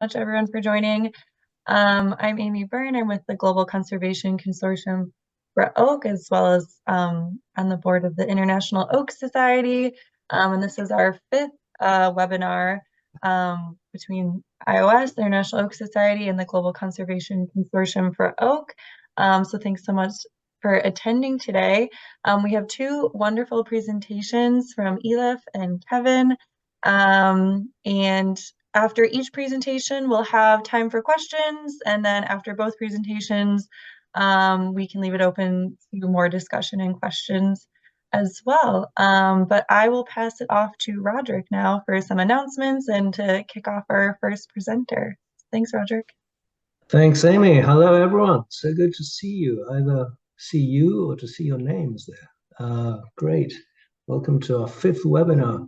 much, everyone, for joining. I'm Amy Byrne. I'm with the Global Conservation Consortium for Oak, as well as on the board of the International Oak Society. And this is our fifth webinar between IOS, the International Oak Society, and the Global Conservation Consortium for Oak. So thanks so much for attending today. We have two wonderful presentations from Elif and Kevin. And after each presentation, we'll have time for questions. And then after both presentations, we can leave it open to more discussion and questions as well. But I will pass it off to Roderick now for some announcements and to kick off our first presenter. Thanks, Roderick. Thanks, Amy. Hello, everyone. So good to see you. Either see you or to see your names there. Great. Welcome to our fifth webinar.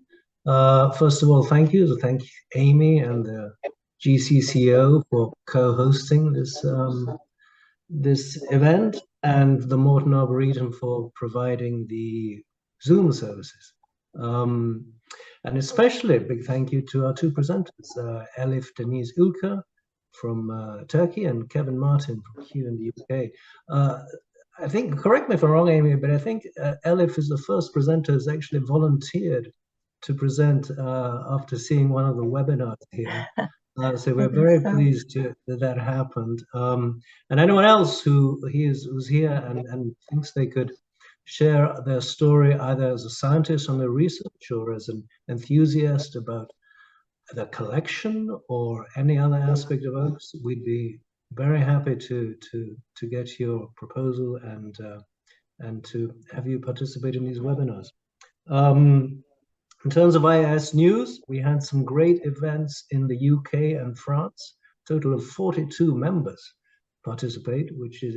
First of all, thank you. So thank you, Amy and the GCCO for co-hosting this event, and the Morton Arboretum for providing the Zoom services. And especially a big thank you to our two presenters, Elif Deniz Ülker from Turkey and Kevin Martin from here in the UK. I think, correct me if I'm wrong, Amy, but I think Elif is the first presenter who's actually volunteered to present after seeing one of the webinars here. So we're very pleased that happened. And anyone else who's here and thinks they could share their story either as a scientist on their research or as an enthusiast about the collection or any other aspect of oaks, we'd be very happy to get your proposal and to have you participate in these webinars. In terms of IIS news, we had some great events in the UK and France. A total of 42 members participated, which is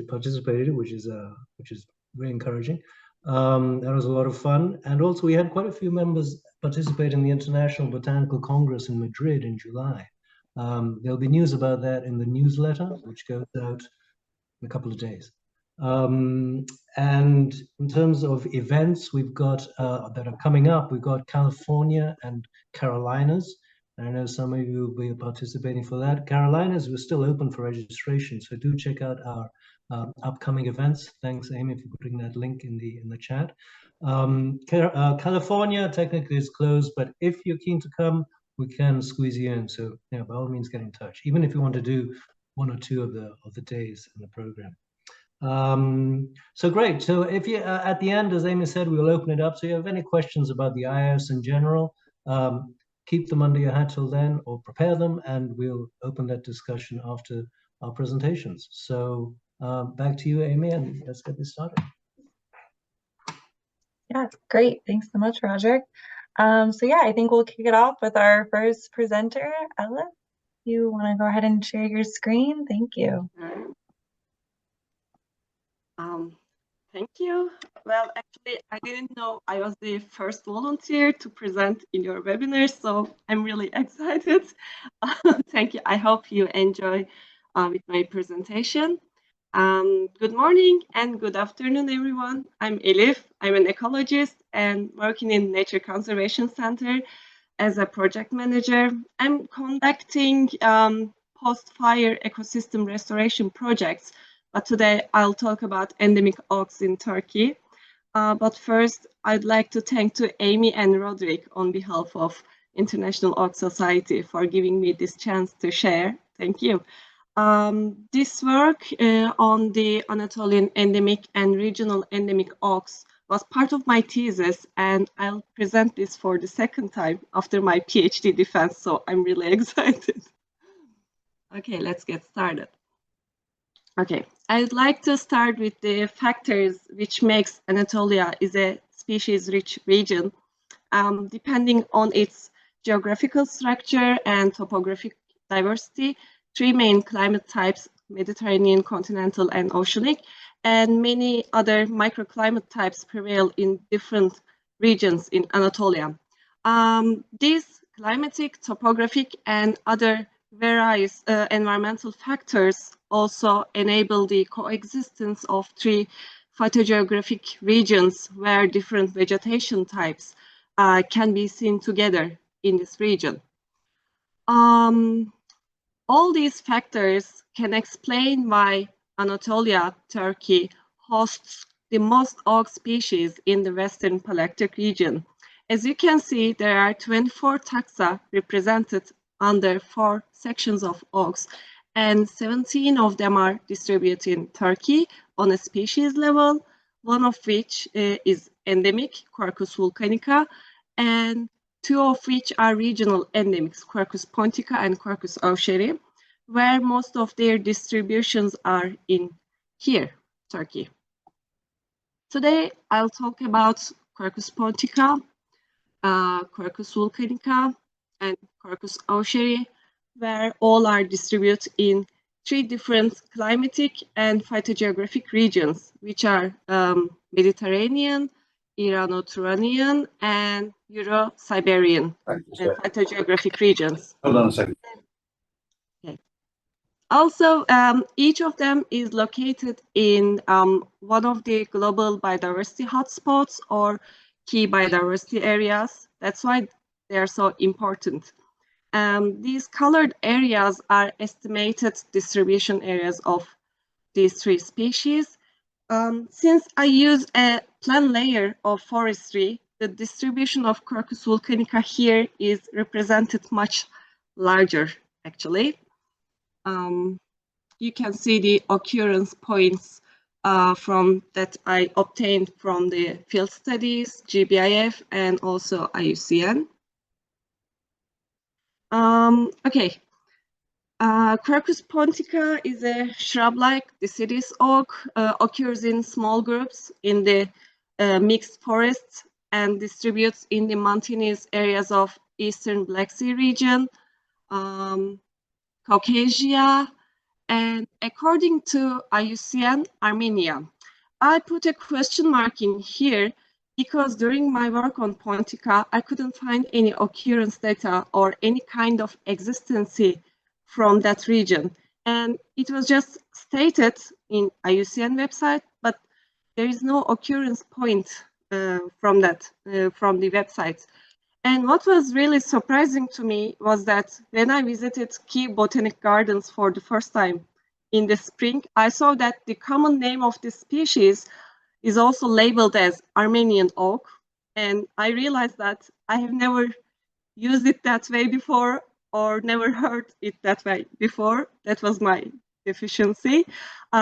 very encouraging. That was a lot of fun, and also we had quite a few members participate in the International Botanical Congress in Madrid in July. There'll be news about that in the newsletter, which goes out in a couple of days. And in terms of events we've got that are coming up, we've got California and Carolinas. And I know some of you will be participating for that. Carolinas, we're still open for registration, so do check out our upcoming events. Thanks, Amy, for putting that link in the chat. California technically is closed, but if you're keen to come, we can squeeze you in. So yeah, by all means, get in touch, even if you want to do one or two of the days in the program. So great. So if you at the end, as Amy said, we'll open it up. So if you have any questions about the IIS in general, keep them under your hat till then, or prepare them, and we'll open that discussion after our presentations. So back to you, Amy, and let's get this started. Yeah, great. Thanks so much, Roderick. So yeah, I think we'll kick it off with our first presenter, Elif. You want to go ahead and share your screen? Thank you. Thank you. Well, actually, I didn't know I was the first volunteer to present in your webinar, so I'm really excited. Thank you. I hope you enjoy with my presentation. Good morning and good afternoon, everyone. I'm Elif. I'm an ecologist and working in Nature Conservation Center as a project manager. I'm conducting post-fire ecosystem restoration projects, but today I'll talk about endemic oaks in Turkey. But first, I'd like to thank to Amy and Roderick on behalf of International Oak Society for giving me this chance to share. Thank you. This work on the Anatolian endemic and regional endemic oaks was part of my thesis, and I'll present this for the second time after my PhD defense, so I'm really excited. Okay, let's get started. Okay, I'd like to start with the factors which makes Anatolia is a species-rich region. Depending on its geographical structure and topographic diversity, three main climate types, Mediterranean, continental, and oceanic, and many other microclimate types prevail in different regions in Anatolia. These climatic, topographic, and other various environmental factors also enable the coexistence of three phytogeographic regions where different vegetation types can be seen together in this region. All these factors can explain why Anatolia, Turkey, hosts the most oak species in the Western Palearctic region. As you can see, there are 24 taxa represented under 4 sections of oaks, and 17 of them are distributed in Turkey on a species level, one of which is endemic, Quercus vulcanica, and 2 of which are regional endemics, Quercus pontica and Quercus aucheri, where most of their distributions are in here, Turkey. Today, I'll talk about Quercus pontica, Quercus vulcanica, and Quercus aucheri, where all are distributed in 3 different climatic and phytogeographic regions, which are Mediterranean, Irano-Turanian, and Euro-Siberian phytogeographic regions. Hold on a second. Okay. Also, each of them is located in one of the global biodiversity hotspots or key biodiversity areas. That's why they are so important. These colored areas are estimated distribution areas of these 3 species. Since I use a plan layer of forestry, the distribution of Quercus vulcanica here is represented much larger, actually. You can see the occurrence points from that I obtained from the field studies, GBIF, and also IUCN. Okay. Quercus pontica is a shrub-like deciduous oak, occurs in small groups in the mixed forests and distributes in the mountainous areas of Eastern Black Sea region, Caucasia, and according to IUCN, Armenia. I put a question mark in here because during my work on pontica, I couldn't find any occurrence data or any kind of existence from that region. And it was just stated in IUCN website, but there is no occurrence point from that, from the website. And what was really surprising to me was that when I visited Key Botanic Gardens for the first time in the spring, I saw that the common name of this species is also labeled as Armenian oak. And I realized that I have never used it that way before or never heard it that way before. That was my deficiency.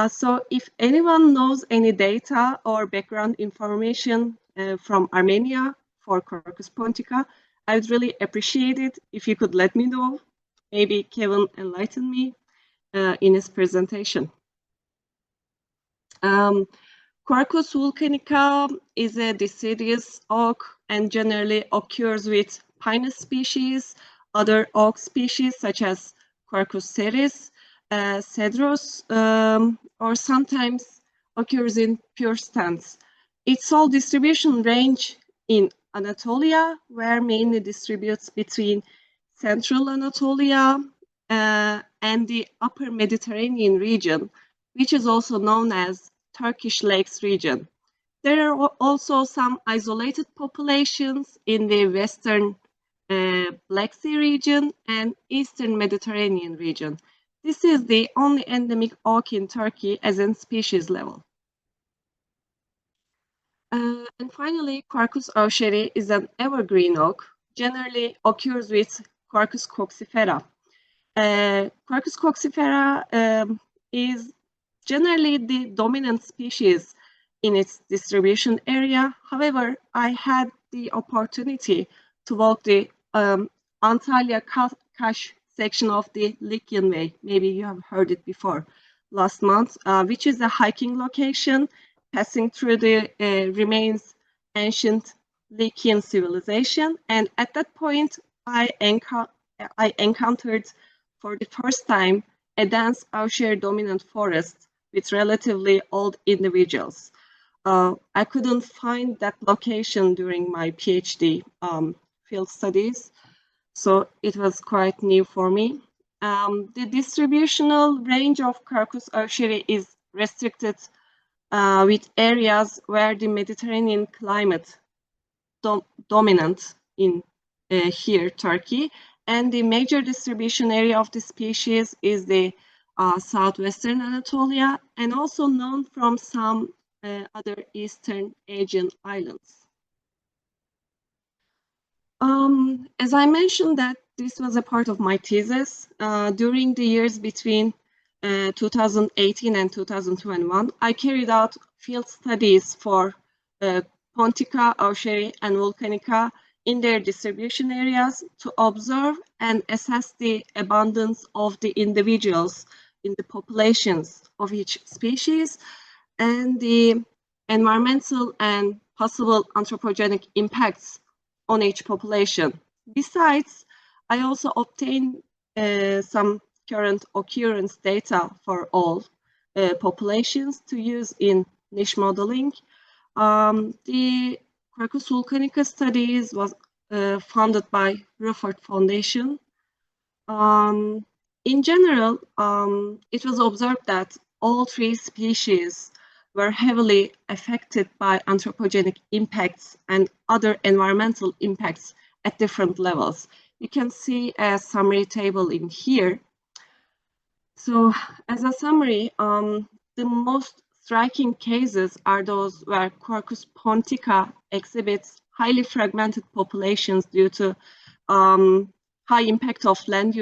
So if anyone knows any data or background information from Armenia for Quercus pontica, I would really appreciate it if you could let me know. Maybe Kevin enlighten me in his presentation. Quercus vulcanica is a deciduous oak and generally occurs with pinus species, other oak species such as Quercus ceris, cedrus, or sometimes occurs in pure stands. Its sole distribution range in Anatolia, where mainly distributes between central Anatolia and the upper Mediterranean region, which is also known as Turkish Lakes region. There are also some isolated populations in the western Black Sea region and eastern Mediterranean region. This is the only endemic oak in Turkey as in species level. And finally, Quercus aucheri is an evergreen oak, generally occurs with Quercus coccifera. Quercus coccifera is generally the dominant species in its distribution area. However, I had the opportunity to walk the Antalya-Kaş section of the Lycian Way. Maybe you have heard it before last month, which is a hiking location passing through the remains ancient Lycian civilization. And at that point, I encountered for the first time a dense aucheri dominant forest with relatively old individuals. I couldn't find that location during my PhD field studies, so it was quite new for me. The distributional range of Quercus aucheri is restricted with areas where the Mediterranean climate dominant in here, Turkey, And the major distribution area of the species is the southwestern Anatolia, and also known from some other Eastern Asian islands. As I mentioned that this was a part of my thesis, during the years between 2018 and 2021, I carried out field studies for pontica, aucheri, and vulcanica in their distribution areas to observe and assess the abundance of the individuals in the populations of each species and the environmental and possible anthropogenic impacts on each population. Besides, I also obtained some current occurrence data for all populations to use in niche modeling. The Quercus vulcanica studies was funded by Rufford Foundation. In general, it was observed that all three species were heavily affected by anthropogenic impacts and other environmental impacts at different levels. You can see a summary table in here. So as a summary, the most striking cases are those where Quercus pontica exhibits highly fragmented populations due to high impact of land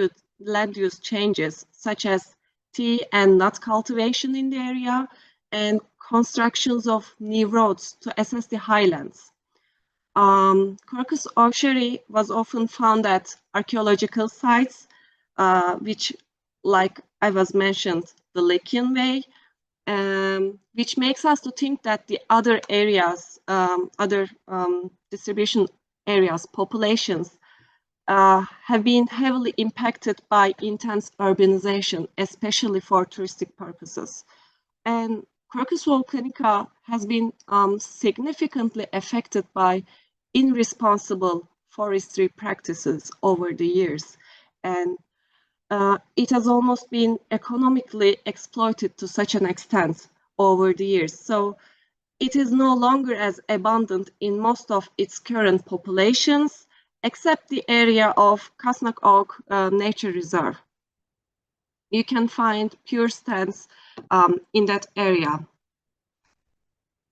use changes, such as tea and nut cultivation in the area, and constructions of new roads to access the highlands. Quercus aucheri was often found at archaeological sites, which, like I was mentioned, the Lycian Way, which makes us to think that the other areas, distribution areas, populations, have been heavily impacted by intense urbanization, especially for touristic purposes. And Quercus volcanica has been significantly affected by irresponsible forestry practices over the years. And it has almost been economically exploited to such an extent over the years. So it is no longer as abundant in most of its current populations, except the area of Kasnak Oak Nature Reserve. You can find pure stands in that area.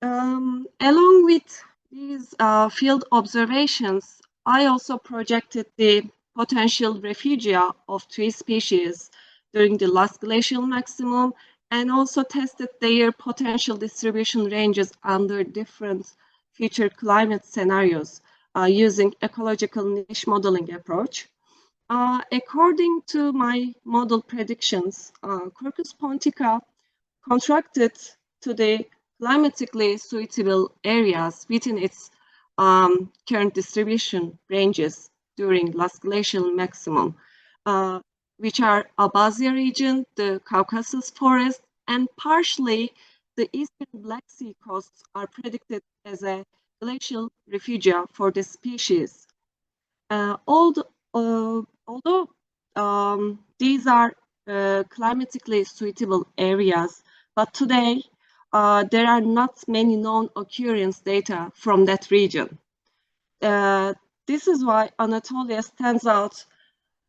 Along with these field observations, I also projected the potential refugia of three species during the last glacial maximum, and also tested their potential distribution ranges under different future climate scenarios using ecological niche modeling approach. According to my model predictions, Quercus pontica contracted to the climatically suitable areas within its current distribution ranges during last glacial maximum, which are Abkhazia region, the Caucasus forest, and partially the eastern Black Sea coasts are predicted as a glacial refugia for the species. Although these are climatically suitable areas, but today there are not many known occurrence data from that region. This is why Anatolia stands out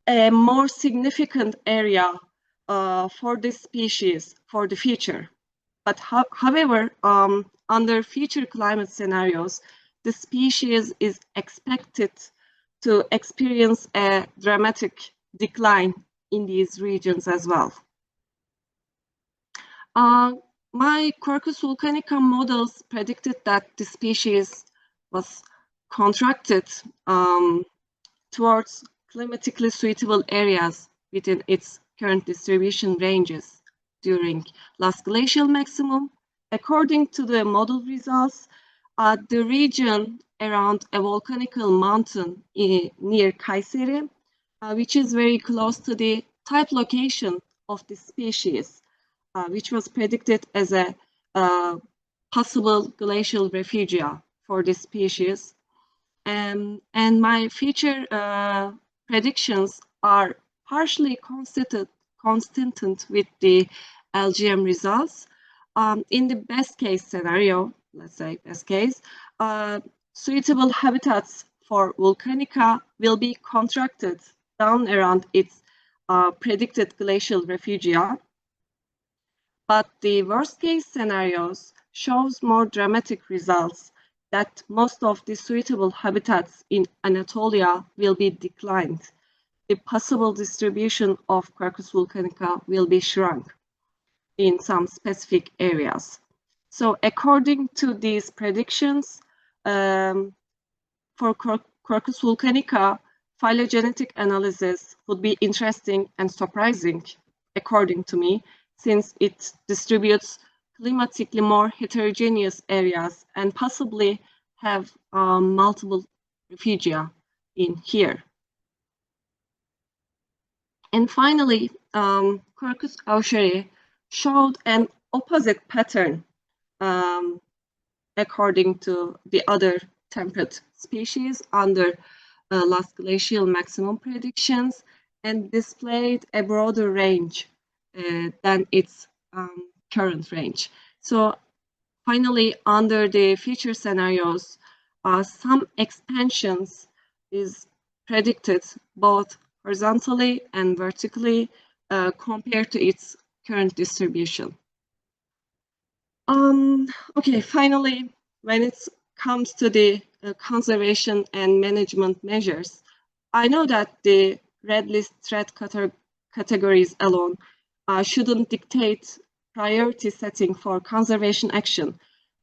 a more significant area for this species for the future. But however, under future climate scenarios, the species is expected to experience a dramatic decline in these regions as well. My Quercus volcanica models predicted that the species was contracted towards climatically suitable areas within its current distribution ranges during last glacial maximum. According to the model results, the region around a volcanical mountain near Kayseri, which is very close to the type location of the species, which was predicted as a possible glacial refugia for this species. And my future predictions are partially consistent with the LGM results. In the best case scenario, let's say best case, suitable habitats for volcanica will be contracted down around its predicted glacial refugia. But the worst case scenarios shows more dramatic results, that most of the suitable habitats in Anatolia will be declined. The possible distribution of Quercus vulcanica will be shrunk in some specific areas. So according to these predictions, for Quercus vulcanica, phylogenetic analysis would be interesting and surprising, according to me, since it distributes climatically more heterogeneous areas and possibly have multiple refugia in here. And finally, Quercus aucheri showed an opposite pattern according to the other temperate species under last glacial maximum predictions, and displayed a broader range than its current range. So finally, under the future scenarios, some expansions is predicted both horizontally and vertically compared to its current distribution. Okay, finally, when it comes to the conservation and management measures, I know that the red list threat categories alone shouldn't dictate priority setting for conservation action,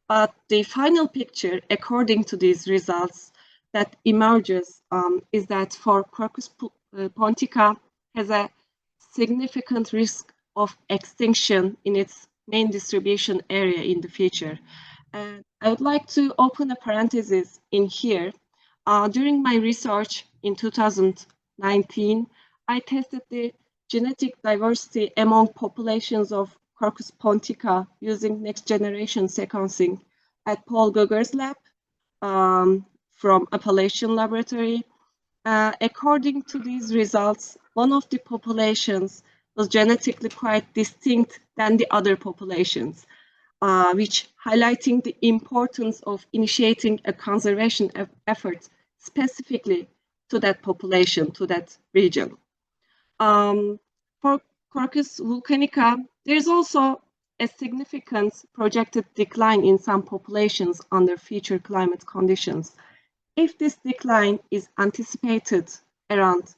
but the final picture, according to these results, that emerges is that for Quercus pontica has a significant risk of extinction in its main distribution area in the future. And I would like to open a parenthesis in here. During my research in 2019, I tested the genetic diversity among populations of Quercus pontica using next generation sequencing at Paul Gogur's lab from Appalachian Laboratory. According to these results, one of the populations was genetically quite distinct than the other populations, which highlighting the importance of initiating a conservation effort specifically to that population, to that region. For Quercus vulcanica, there's also a significant projected decline in some populations under future climate conditions. If this decline is anticipated around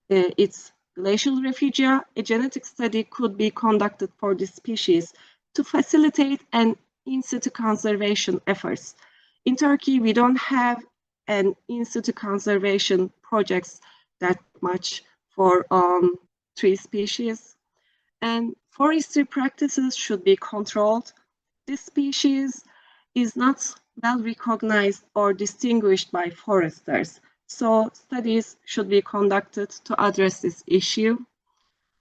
its glacial refugia, a genetic study could be conducted for this species to facilitate an in-situ conservation efforts. In Turkey, we don't have an in-situ conservation projects that much for tree species. And forestry practices should be controlled. This species is not well recognized or distinguished by foresters. So studies should be conducted to address this issue.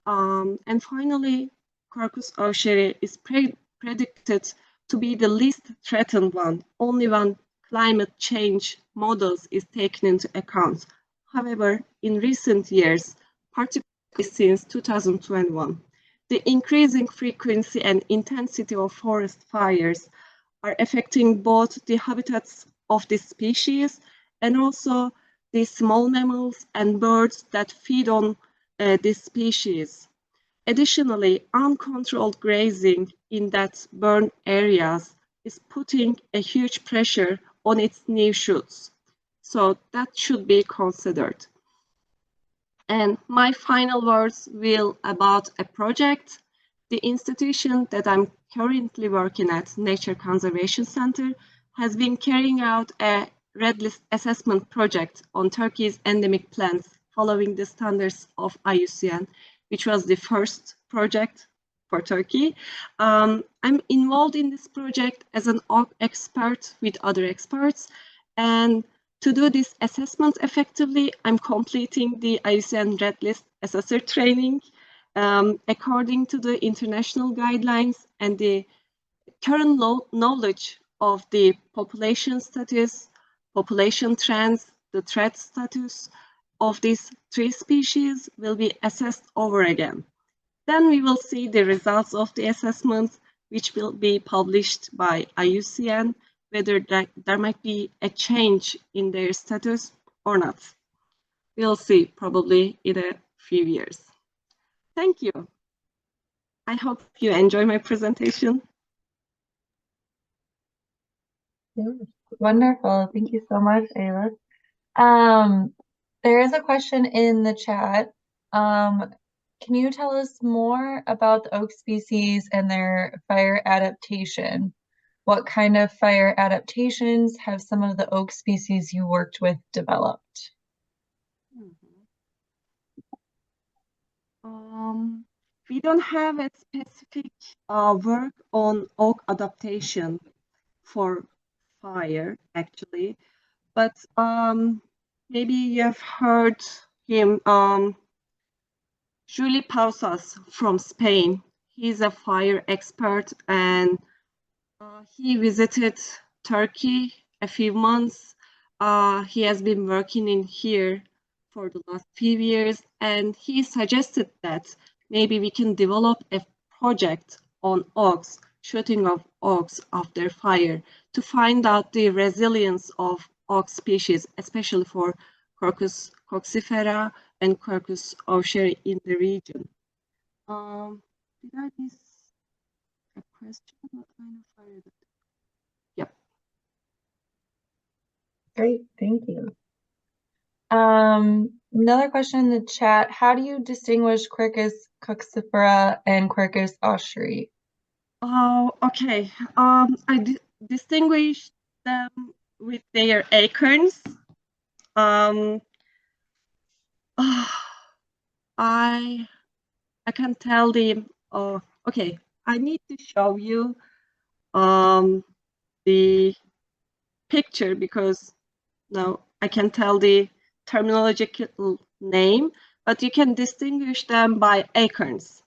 And finally, Quercus aucheri is predicted to be the least threatened one, only when climate change models is taken into account. However, in recent years, particularly since 2021, the increasing frequency and intensity of forest fires are affecting both the habitats of this species and also the small mammals and birds that feed on this species. Additionally, uncontrolled grazing in that burned areas is putting a huge pressure on its new shoots. So that should be considered. And my final words will about a project. The institution that I'm currently working at, Nature Conservation Center, has been carrying out a red list assessment project on Turkey's endemic plants following the standards of IUCN, which was the first project for Turkey. I'm involved in this project as an expert with other experts, and to do this assessment effectively, I'm completing the IUCN Red List Assessor training according to the international guidelines and the current knowledge of the population status, population trends, the threat status of these three species will be assessed over again. Then we will see the results of the assessment, which will be published by IUCN, whether there might be a change in their status or not. we'll see probably in a few years. Thank you. I hope you enjoy my presentation. Wonderful. Thank you so much, Elif. There is a question in the chat. Can you tell us more about the oak species and their fire adaptation? What kind of fire adaptations have some of the oak species you worked with developed? We don't have a specific work on oak adaptation for fire, actually, but maybe you have heard him, Juli Pausas from Spain. He's a fire expert, and he visited Turkey a few months. He has been working in here for the last few years, and he suggested that maybe we can develop a project on oaks, shooting of oaks after fire, to find out the resilience of oak species, especially for Quercus coccifera and Quercus aucheri in the region. Did I miss a question? What kind of fire? Yep. Great, thank you. Another question in the chat, how do you distinguish Quercus coccifera and Quercus aucheri? Oh, okay. I distinguish them with their acorns. I can tell them. Okay, I need to show you the picture because now I can tell the terminological name, but you can distinguish them by acorns.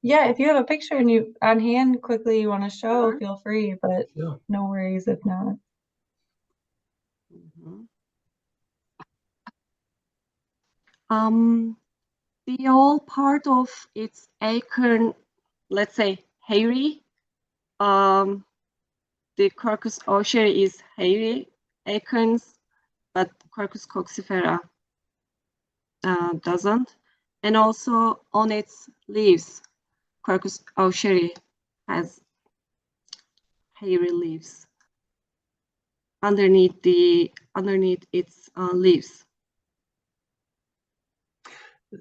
Yeah, if you have a picture and you on hand quickly you want to show, Sure. feel free, but Sure. no worries if not. The whole part of its acorn, let's say hairy. The Quercus aucheri is hairy acorns, but Quercus coccifera doesn't. And also on its leaves, Quercus aucheri has hairy leaves underneath its leaves.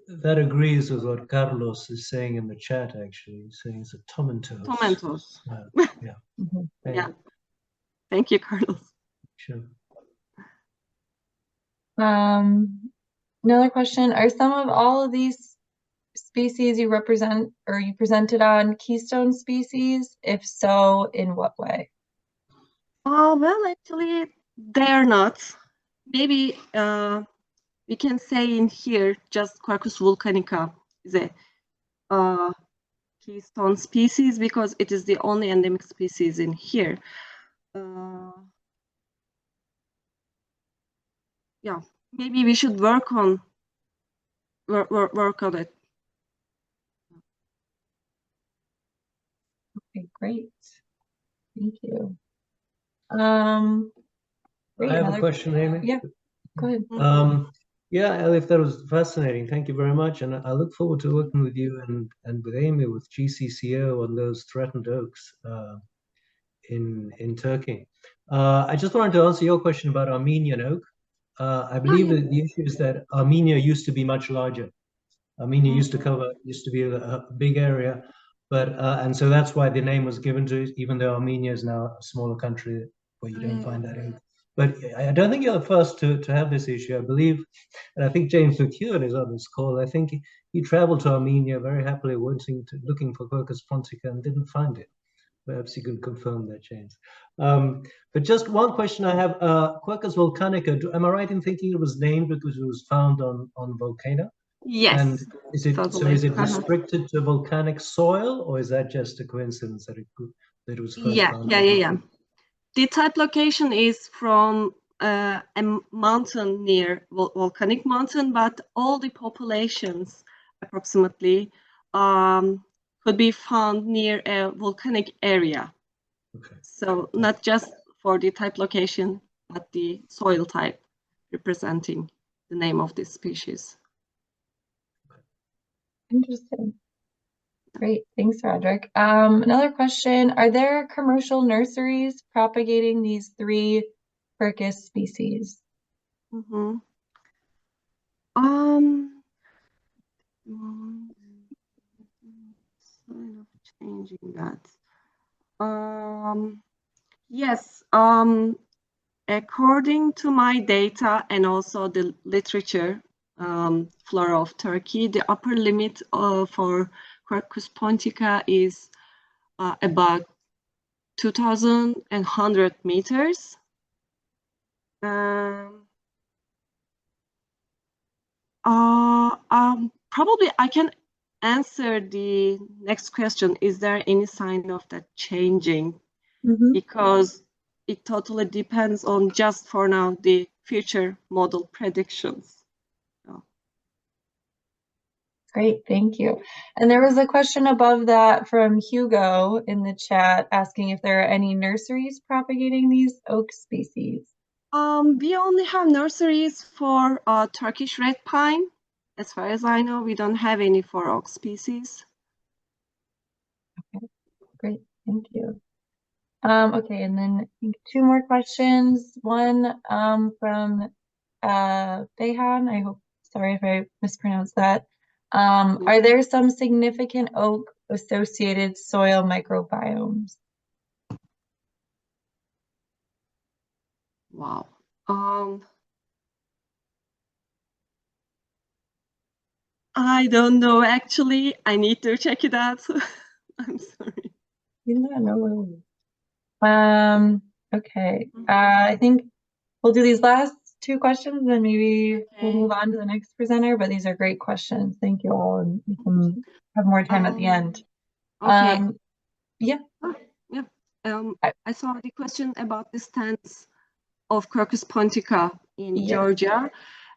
That agrees with what Carlos is saying in the chat, actually. He's saying it's a tomentos. Tomentos. Yeah. Yeah. Thank you, Carlos. Sure. Another question, are some of all of these species you represent or you presented on keystone species? If so, in what way? Well, actually, they're not. Maybe we can say in here just Quercus vulcanica is a keystone species because it is the only endemic species in here. Yeah, maybe we should work on it. Okay, great. Thank you. Great. I have a question, Amy. Yeah, go ahead. Yeah, Elif, that was fascinating. Thank you very much. And I look forward to working with you and with Amy with GCCO on those threatened oaks in Turkey. I just wanted to answer your question about Armenian oak. I believe that the issue is that Armenia used to be much larger. Armenia used to be a big area, but and so that's why the name was given to it, even though Armenia is now a smaller country where you don't find that oak. But I don't think you're the first to have this issue. I believe, and I think James McEwen is on this call. I think he traveled to Armenia very happily, looking for Quercus pontica and didn't find it. Perhaps you can confirm that, James. But just one question I have: Quercus volcanica. Am I right in thinking it was named because it was found on volcano? Yes. And is it totally. so? Is it restricted to volcanic soil, or is that just a coincidence that it was first found? Yeah. The type location is from a mountain near volcanic mountain, but all the populations approximately could be found near a volcanic area. Okay. So not just for the type location, but the soil type representing the name of this species. Interesting. Great. Thanks, Roderick. Another question. Are there commercial nurseries propagating these 3 Quercus species? Mm-hmm. Sign of changing that. Yes, according to my data and also the literature, flora of Turkey, the upper limit for Quercus pontica is about 2,100 meters. Probably I can answer the next question. Is there any sign of that changing? Mm-hmm. Because it totally depends on, just for now, the future model predictions. Great, thank you. And there was a question above that from Hugo in the chat asking if there are any nurseries propagating these oak species. We only have nurseries for Turkish red pine. As far as I know, we don't have any for oak species. Okay, great, thank you. Okay, and then I think 2 more questions. One from Behan. Sorry if I mispronounced that. Are there some significant oak associated soil microbiomes? Wow. I don't know, actually. I need to check it out. I'm sorry. Yeah, no worries. Okay. I think we'll do these last 2 questions and maybe we'll move on to the next presenter, but these are great questions. Thank you all, and we can have more time at the end. Okay. Yeah. Yeah. I saw the question about the stands of Quercus pontica in Georgia.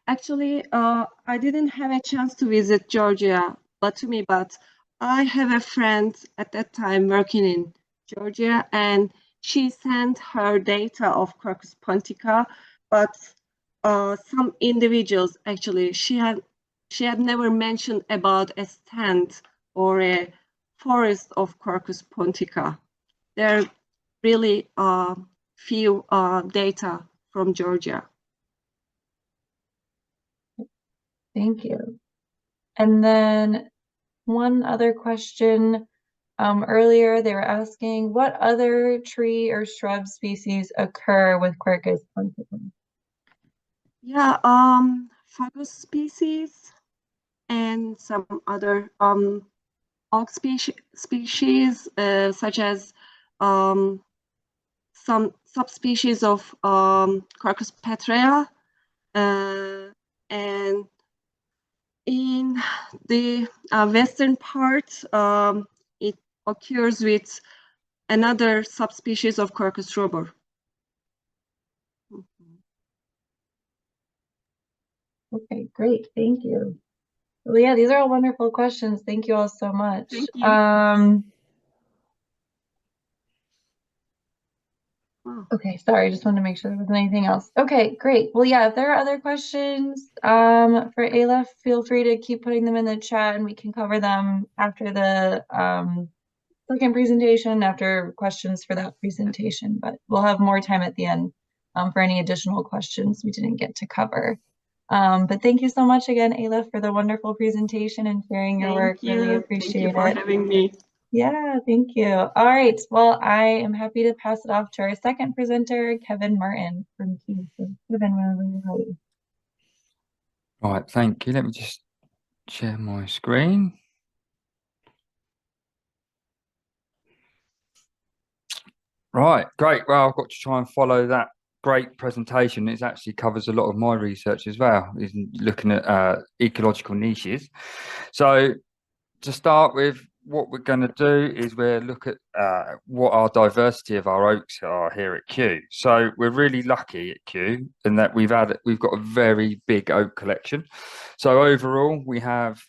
Actually, I didn't have a chance to visit Georgia, but I have a friend at that time working in Georgia, and she sent her data of Quercus pontica, but some individuals, actually, she had never mentioned about a stand or a forest of Quercus pontica. There are really few data from Georgia. Thank you. And then one other question. Earlier they were asking what other tree or shrub species occur with Quercus pontica? Yeah, fungus species and some other oak species such as some subspecies of Quercus petrea, and in the western part, it occurs with another subspecies of Quercus robur. Okay, great. Thank you. Well, yeah, these are all wonderful questions. Thank you all so much. Thank you. Okay, sorry, I just wanted to make sure there wasn't anything else. Okay, great. Well, yeah, if there are other questions for Elif, feel free to keep putting them in the chat and we can cover them after the second presentation, after questions for that presentation, but we'll have more time at the end for any additional questions we didn't get to cover. But thank you so much again, Elif, for the wonderful presentation and sharing your work. Really appreciate it. Thank you for having me. Yeah, thank you. All right. Well, I am happy to pass it off to our second presenter, Kevin Martin from Key. So, Kevin, whenever you're ready. Right, thank you. Let me just share my screen. Right, great. Well, I've got to try and follow that great presentation. It actually covers a lot of my research as well, is looking at ecological niches. So to start with, what we're going to do is we'll look at what our diversity of our oaks are here at Kew. So we're really lucky at Kew in that we've got a very big oak collection. So overall, we have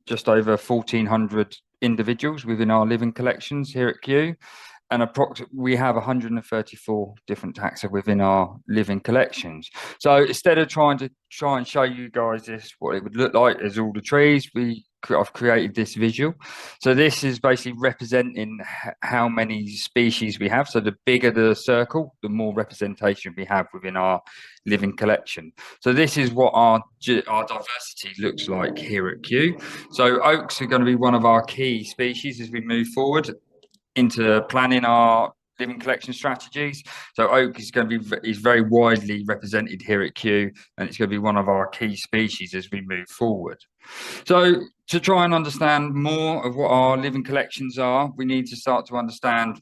just over 1,400 individuals within our living collections here at Kew. and we have 134 different taxa within our living collections. So instead of trying to show you guys what it would look like as all the trees, I've created this visual. So this is basically representing how many species we have. So the bigger the circle, the more representation we have within our living collection. So this is what our diversity looks like here at Kew. So oaks are going to be one of our key species as we move forward into planning our living collection strategies. So oak is going to be very widely represented here at Kew, and it's going to be one of our key species as we move forward. So to try and understand more of what our living collections are, we need to start to understand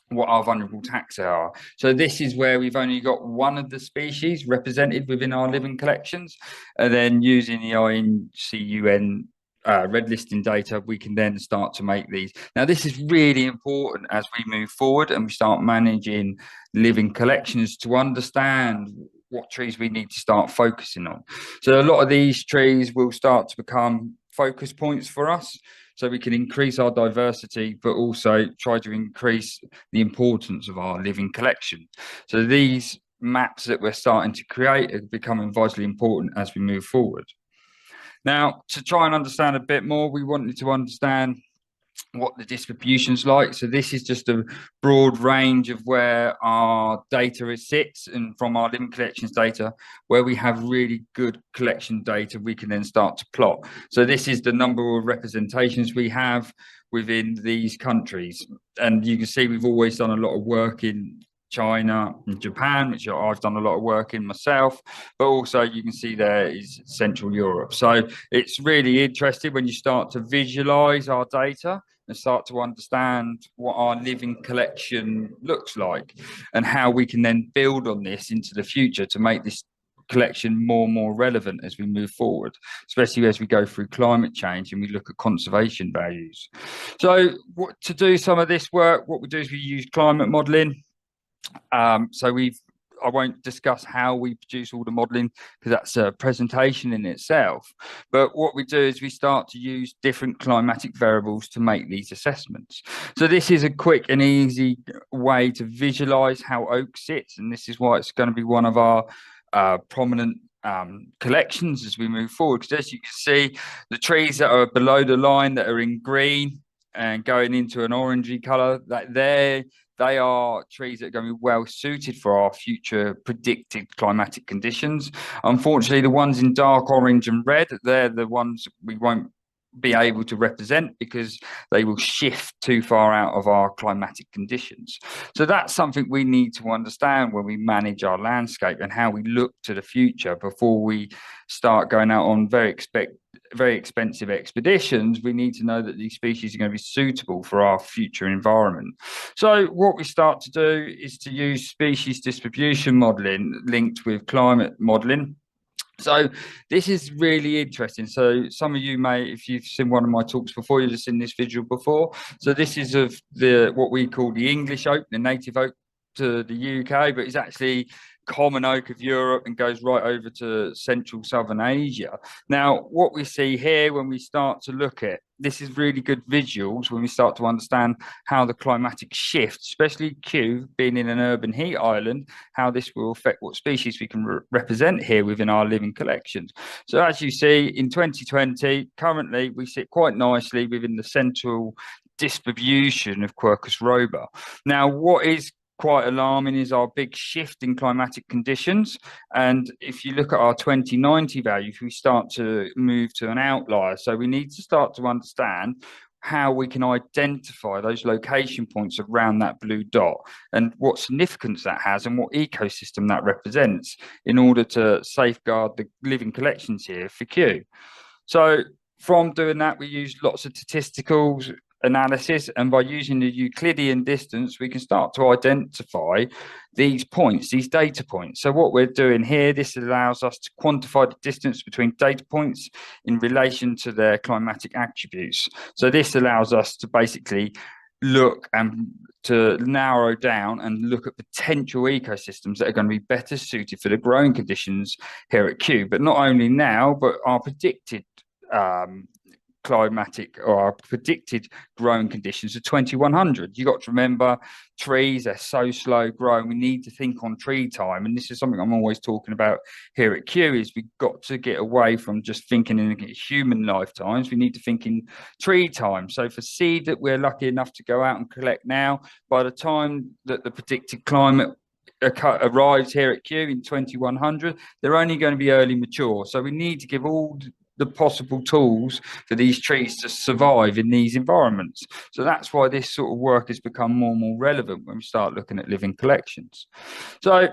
what our vulnerable taxa are. So this is where we've only got one of the species represented within our living collections, and then using the INCUN red listing data, we can then start to make these. Now, this is really important as we move forward and we start managing living collections to understand what trees we need to start focusing on. So a lot of these trees will start to become focus points for us, so we can increase our diversity, but also try to increase the importance of our living collection. So these maps that we're starting to create are becoming vitally important as we move forward. Now, to try and understand a bit more, we wanted to understand what the distribution's like. So this is just a broad range of where our data sits, and from our living collections data, where we have really good collection data, we can then start to plot. So this is the number of representations we have within these countries. And you can see we've always done a lot of work in China and Japan, which I've done a lot of work in myself, but also you can see there is Central Europe. So it's really interesting when you start to visualize our data and start to understand what our living collection looks like and how we can then build on this into the future to make this collection more and more relevant as we move forward, especially as we go through climate change and we look at conservation values. So to do some of this work, what we do is we use climate modeling. I won't discuss how we produce all the modeling because that's a presentation in itself. But what we do is we start to use different climatic variables to make these assessments. So this is a quick and easy way to visualize how oak sits, and this is why it's going to be one of our prominent collections as we move forward. Because as you can see, the trees that are below the line that are in green and going into an orangey color, they are trees that are going to be well suited for our future predicted climatic conditions. Unfortunately, the ones in dark orange and red, they're the ones we won't be able to represent because they will shift too far out of our climatic conditions. So that's something we need to understand when we manage our landscape and how we look to the future before we start going out on very expensive expeditions. We need to know that these species are going to be suitable for our future environment. So what we start to do is to use species distribution modeling linked with climate modeling. So this is really interesting. So some of you may, if you've seen one of my talks before, you've seen this visual before. So this is of what we call the English oak, the native oak to the UK, but it's actually common oak of Europe and goes right over to Central Southern Asia. Now, what we see here when we start to look at this is really good visuals when we start to understand how the climatic shift, especially Kew being in an urban heat island, how this will affect what species we can represent here within our living collections. So as you see in 2020, currently we sit quite nicely within the central distribution of Quercus roba. Now, what is quite alarming is our big shift in climatic conditions. And if you look at our 2090 values, we start to move to an outlier. So we need to start to understand how we can identify those location points around that blue dot and what significance that has and what ecosystem that represents in order to safeguard the living collections here for Kew. So from doing that, we use lots of statistical analysis, and by using the Euclidean distance, we can start to identify these points, these data points. So what we're doing here, this allows us to quantify the distance between data points in relation to their climatic attributes. So this allows us to basically look and to narrow down and look at potential ecosystems that are going to be better suited for the growing conditions here at Kew, but not only now, but our predicted climatic or our predicted growing conditions are 2100. You got to remember, trees are so slow growing. We need to think on tree time, and this is something I'm always talking about here at Q. Is we've got to get away from just thinking in human lifetimes. We need to think in tree time. So for seed that we're lucky enough to go out and collect now, by the time that the predicted climate arrives here at Q in 2100, they're only going to be early mature. So we need to give all the possible tools for these trees to survive in these environments. So that's why this sort of work has become more and more relevant when we start looking at living collections. So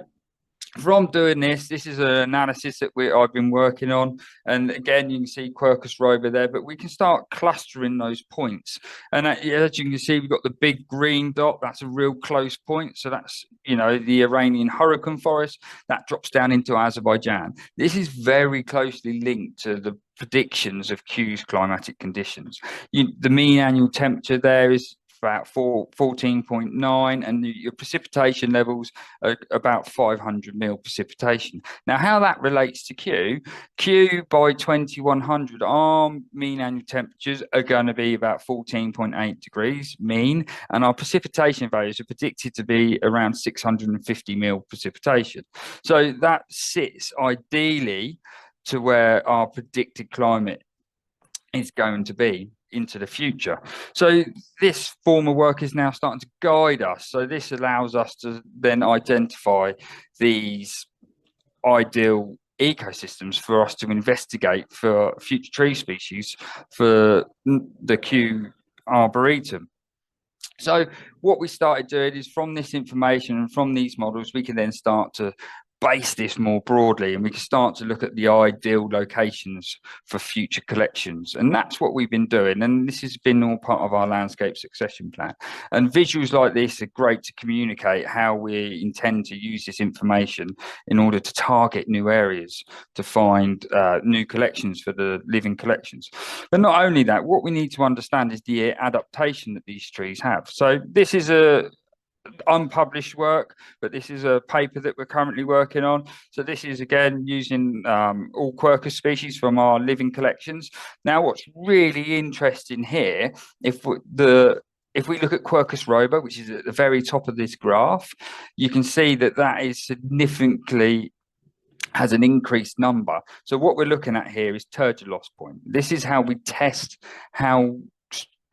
from doing this is an analysis that I've been working on, and again you can see Quercus robur there, but we can start clustering those points, and as you can see we've got the big green dot. That's a real close point, so that's, you know, the Iranian hurricane forest that drops down into Azerbaijan. This is very closely linked to the predictions of Q's climatic conditions. The mean annual temperature there is about 14.9, and your precipitation levels are about 500 mil precipitation. Now, how that relates to Q by 2100, our mean annual temperatures are going to be about 14.8 degrees mean, and our precipitation values are predicted to be around 650 mil precipitation. So that sits ideally to where our predicted climate is going to be into the future. So this form of work is now starting to guide us. So this allows us to then identify these ideal ecosystems for us to investigate for future tree species for the Q arboretum. So what we started doing is, from this information and from these models, we can then start to base this more broadly, and we can start to look at the ideal locations for future collections. And that's what we've been doing, and this has been all part of our landscape succession plan. And visuals like this are great to communicate how we intend to use this information in order to target new areas to find new collections for the living collections. But not only that, what we need to understand is the adaptation that these trees have. So this is a unpublished work, but this is a paper that we're currently working on. So this is again using all Quercus species from our living collections. Now, what's really interesting here, if we look at Quercus robur, which is at the very top of this graph, you can see that that is significantly has an increased number. So what we're looking at here is turgid loss point. This is how we test how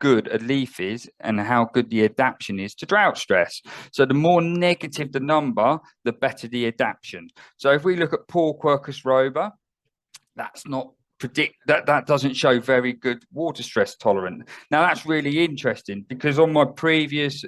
good a leaf is and how good the adaptation is to drought stress. So the more negative the number, the better the adaptation. So if we look at poor Quercus robur, that's not that doesn't show very good water stress tolerant. Now that's really interesting, because on my previous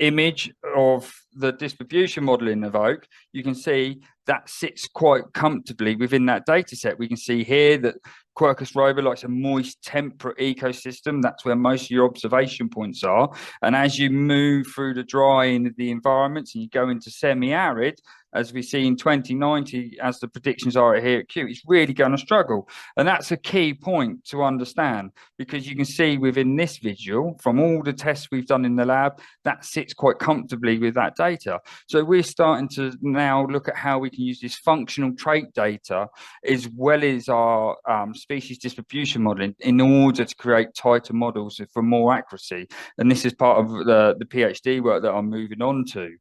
image of the distribution modeling of oak, you can see that sits quite comfortably within that data set. We can see here that Quercus robur likes a moist, temperate ecosystem. That's where most of your observation points are. And as you move through the drying of the environments and you go into semi-arid, as we see in 2090, as the predictions are here at Q, it's really going to struggle. And that's a key point to understand, because you can see within this visual, from all the tests we've done in the lab, that sits quite comfortably with that data. So we're starting to now look at how we can use this functional trait data as well as our species distribution modeling in order to create tighter models for more accuracy. And this is part of the PhD work that I'm moving on to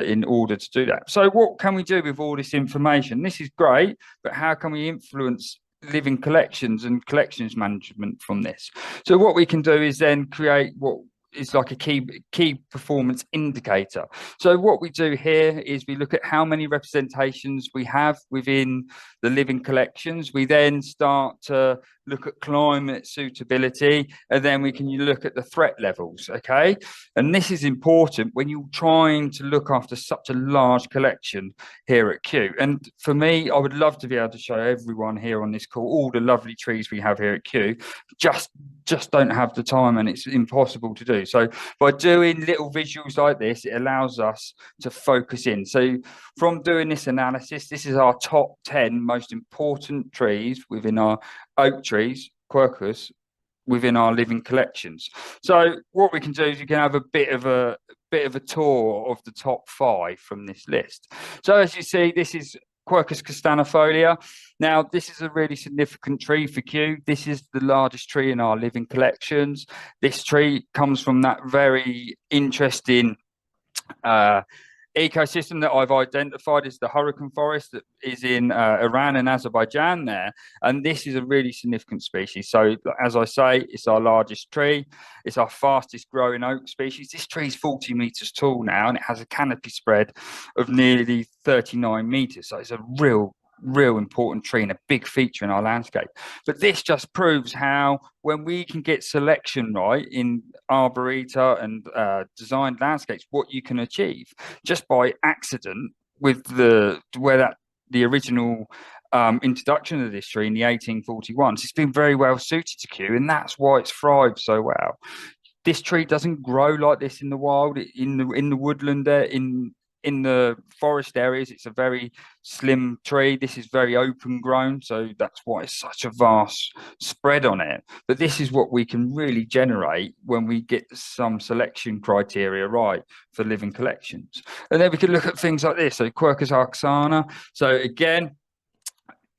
in order to do that. So what can we do with all this information? This is great, but how can we influence living collections and collections management from this? So what we can do is then create what is like a key performance indicator. So what we do here is we look at how many representations we have within the living collections. We then start to look at climate suitability, and then we can look at the threat levels, okay? And this is important when you're trying to look after such a large collection here at Q. And for me, I would love to be able to show everyone here on this call all the lovely trees we have here at Q. Just don't have the time, and it's impossible to do. So by doing little visuals like this, it allows us to focus in. So from doing this analysis, this is our top 10 most important trees within our oak trees, Quercus, within our living collections. So what we can do is you can have a bit of a tour of the top 5 from this list. So as you see, this is Quercus castanifolia. Now, this is a really significant tree for Kew. This is the largest tree in our living collections. This tree comes from that very interesting ecosystem that I've identified as the hurricane forest that is in Iran and Azerbaijan there. And this is a really significant species. So as I say, it's our largest tree. It's our fastest growing oak species. This tree is 40 meters tall now, and it has a canopy spread of nearly 39 meters. So it's a real important tree and a big feature in our landscape. But this just proves how, when we can get selection right in arboreta and designed landscapes, what you can achieve just by accident with the original introduction of this tree in the 1841s. It's been very well suited to Kew, and that's why it's thrived so well. This tree doesn't grow like this in the wild, in the woodland there, in the forest areas. It's a very slim tree. This is very open grown, so that's why it's such a vast spread on it. But this is what we can really generate when we get some selection criteria right for living collections. And then we can look at things like this. So Quercus arxana. So again,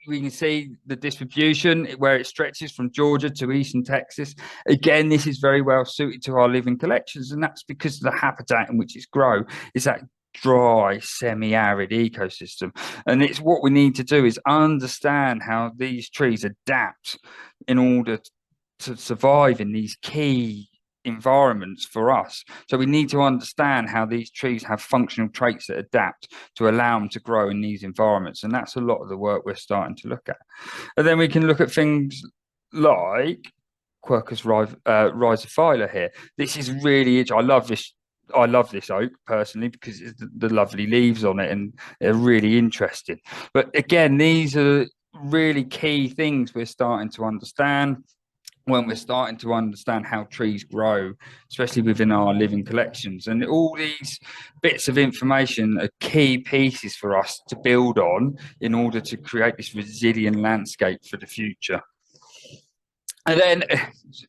we can see the distribution where it stretches from Georgia to eastern Texas. Again, this is very well suited to our living collections, and that's because of the habitat in which it's grown. Is that dry, semi-arid ecosystem. And it's what we need to do is understand how these trees adapt in order to survive in these key environments for us. So we need to understand how these trees have functional traits that adapt to allow them to grow in these environments. And that's a lot of the work we're starting to look at. And then we can look at things like Quercus rhizophylla here. This is really, I love this oak personally because it's the lovely leaves on it and they're really interesting. But again, these are really key things we're starting to understand when we're starting to understand how trees grow, especially within our living collections. And all these bits of information are key pieces for us to build on in order to create this resilient landscape for the future. And then,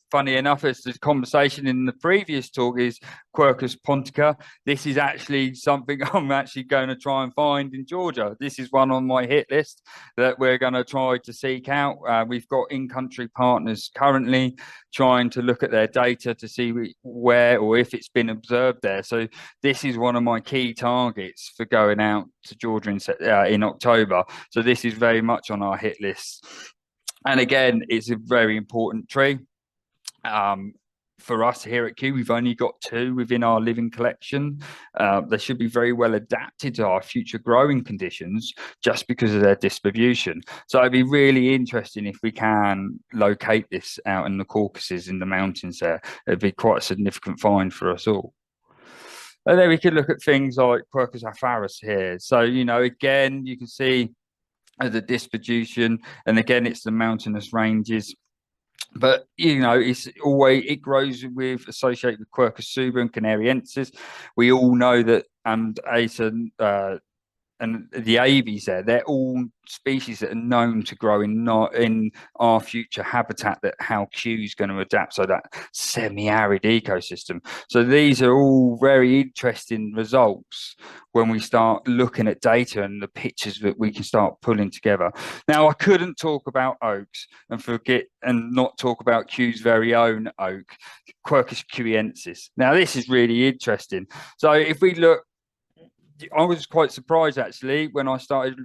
funny enough, as the conversation in the previous talk is Quercus pontica. This is actually something I'm actually going to try and find in Georgia. This is one on my hit list that we're going to try to seek out. We've got in-country partners currently trying to look at their data to see where or if it's been observed there. So this is one of my key targets for going out to Georgia in October. So this is very much on our hit list. And again, it's a very important tree. For us here at Kew, we've only got 2 within our living collection. They should be very well adapted to our future growing conditions just because of their distribution. So it'd be really interesting if we can locate this out in the Caucasus, in the mountains there. It'd be quite a significant find for us all. And then we could look at things like Quercus afaris here. So, you know, again, you can see the distribution, and again, it's the mountainous ranges. But you know, it grows associated with Quercus suber and canariensis. We all know that, and the aves there, they're all species that are known to grow in our future habitat, that how Kew is going to adapt, so that semi-arid ecosystem. So these are all very interesting results when we start looking at data and the pictures that we can start pulling together. Now, I couldn't talk about oaks and not talk about Kew's very own oak, Quercus cuiensis. Now, this is really interesting. So if we look, I was quite surprised actually when I started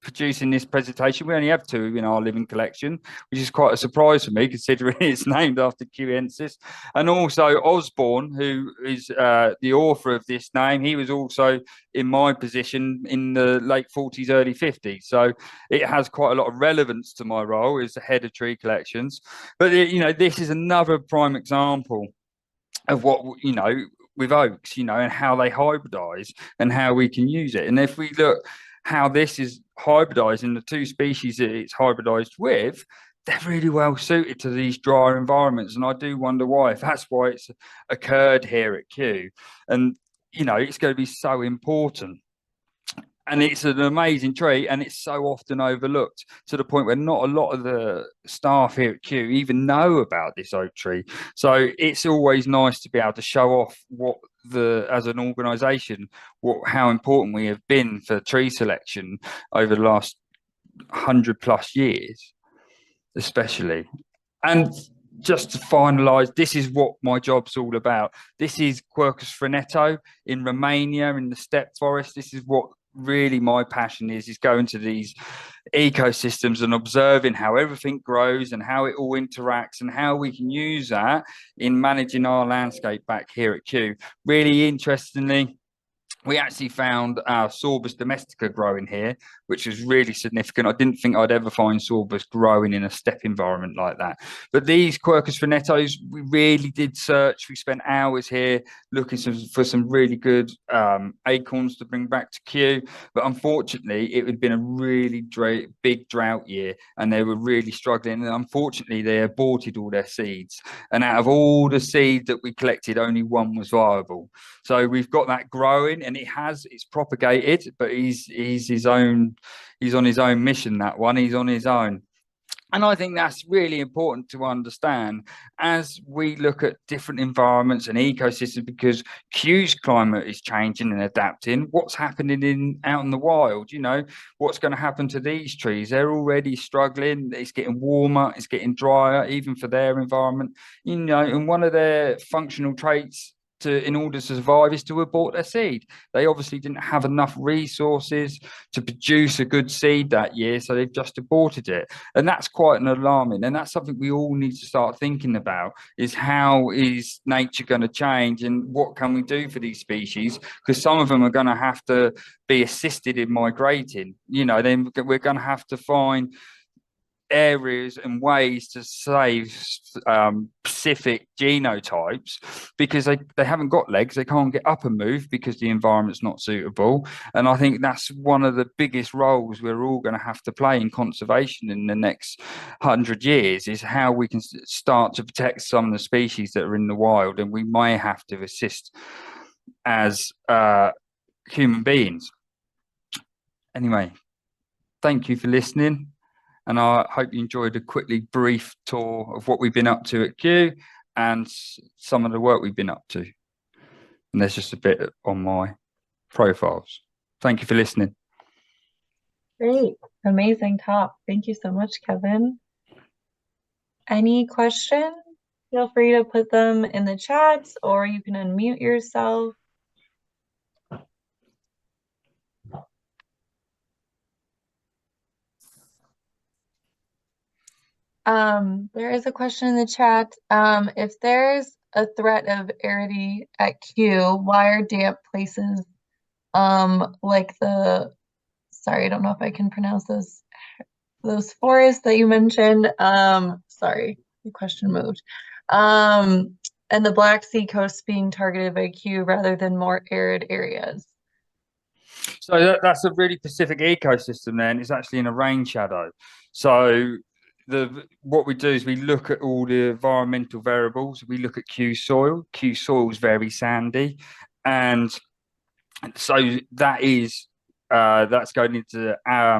producing this presentation. We only have 2 in our living collection, which is quite a surprise for me considering it's named after cuiensis. And also Osborne, who is the author of this name, he was also in my position in the late 40s, early 50s. So it has quite a lot of relevance to my role as the head of tree collections. But you know, this is another prime example of what, you know, with oaks, you know, and how they hybridize and how we can use it. And if we look how this is hybridized in the 2 species that it's hybridized with, they're really well suited to these drier environments. And I do wonder why, if that's why it's occurred here at Kew. And, you know, it's going to be so important. and it's an amazing tree, and it's so often overlooked to the point where not a lot of the staff here at Kew even know about this oak tree. So it's always nice to be able to show off as an organisation, how important we have been for tree selection over the last 100+ years, especially. And just to finalise, this is what my job's all about. This is Quercus frenetto in Romania, in the steppe forest. This is what really my passion is going to these ecosystems and observing how everything grows and how it all interacts and how we can use that in managing our landscape back here at Kew. Really interestingly, we actually found our Sorbus domestica growing here, which was really significant. I didn't think I'd ever find Sorbus growing in a steppe environment like that. But these Quercus frenettos, we really did search. We spent hours here looking for some really good acorns to bring back to Kew. But unfortunately, it had been a really big drought year, and they were really struggling. And unfortunately, they aborted all their seeds. And out of all the seeds that we collected, only one was viable. So we've got that growing, and it's propagated, but he's on his own mission. That one, he's on his own. And I think that's really important to understand as we look at different environments and ecosystems, because Kew's climate is changing and adapting. What's happening out in the wild? What's going to happen to these trees? They're already struggling. It's getting warmer, it's getting drier, even for their environment. And one of their functional traits in order to survive is to abort their seed. They obviously didn't have enough resources to produce a good seed that year, so they've just aborted it. And that's quite an alarming, and that's something we all need to start thinking about, is how is nature going to change and what can we do for these species, because some of them are going to have to be assisted in migrating. Then we're going to have to find areas and ways to save specific genotypes, because they haven't got legs, they can't get up and move because the environment's not suitable. And I think that's one of the biggest roles we're all going to have to play in conservation in the next 100 years, is how we can start to protect some of the species that are in the wild, and we may have to assist as human beings. Anyway, thank you for listening. And I hope you enjoyed a brief tour of what we've been up to at Kew and some of the work we've been up to. And there's just a bit on my profiles. Thank you for listening. Great. Amazing talk. Thank you so much, Kevin. Any questions? Feel free to put them in the chat, or you can unmute yourself. There is a question in the chat. If there's a threat of aridity at Kew, why are damp places like sorry, I don't know if I can pronounce those forests that you mentioned. Sorry, the question moved. And the Black Sea coast being targeted by Kew rather than more arid areas. So that's a really Pacific ecosystem then. It's actually in a rain shadow. So what we do is we look at all the environmental variables. We look at Kew soil. Kew soil is very sandy, and so that's going into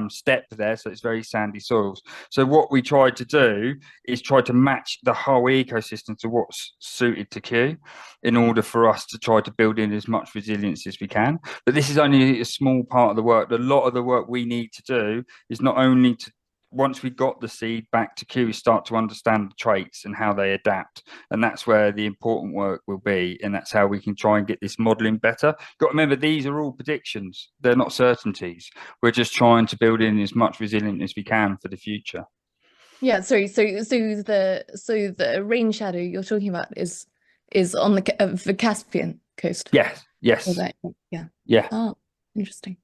steppe there, so it's very sandy soils. So what we try to do is try to match the whole ecosystem to what's suited to Kew, in order for us to try to build in as much resilience as we can. But this is only a small part of the work. A lot of the work we need to do is not only to, once we got the seed back to Kew, we start to understand the traits and how they adapt. And that's where the important work will be. And that's how we can try and get this modelling better. Got to remember, these are all predictions. They're not certainties. We're just trying to build in as much resilience as we can for the future. Yeah, sorry. So the rain shadow you're talking about is on the Caspian coast. Yes. Yeah. Oh, interesting.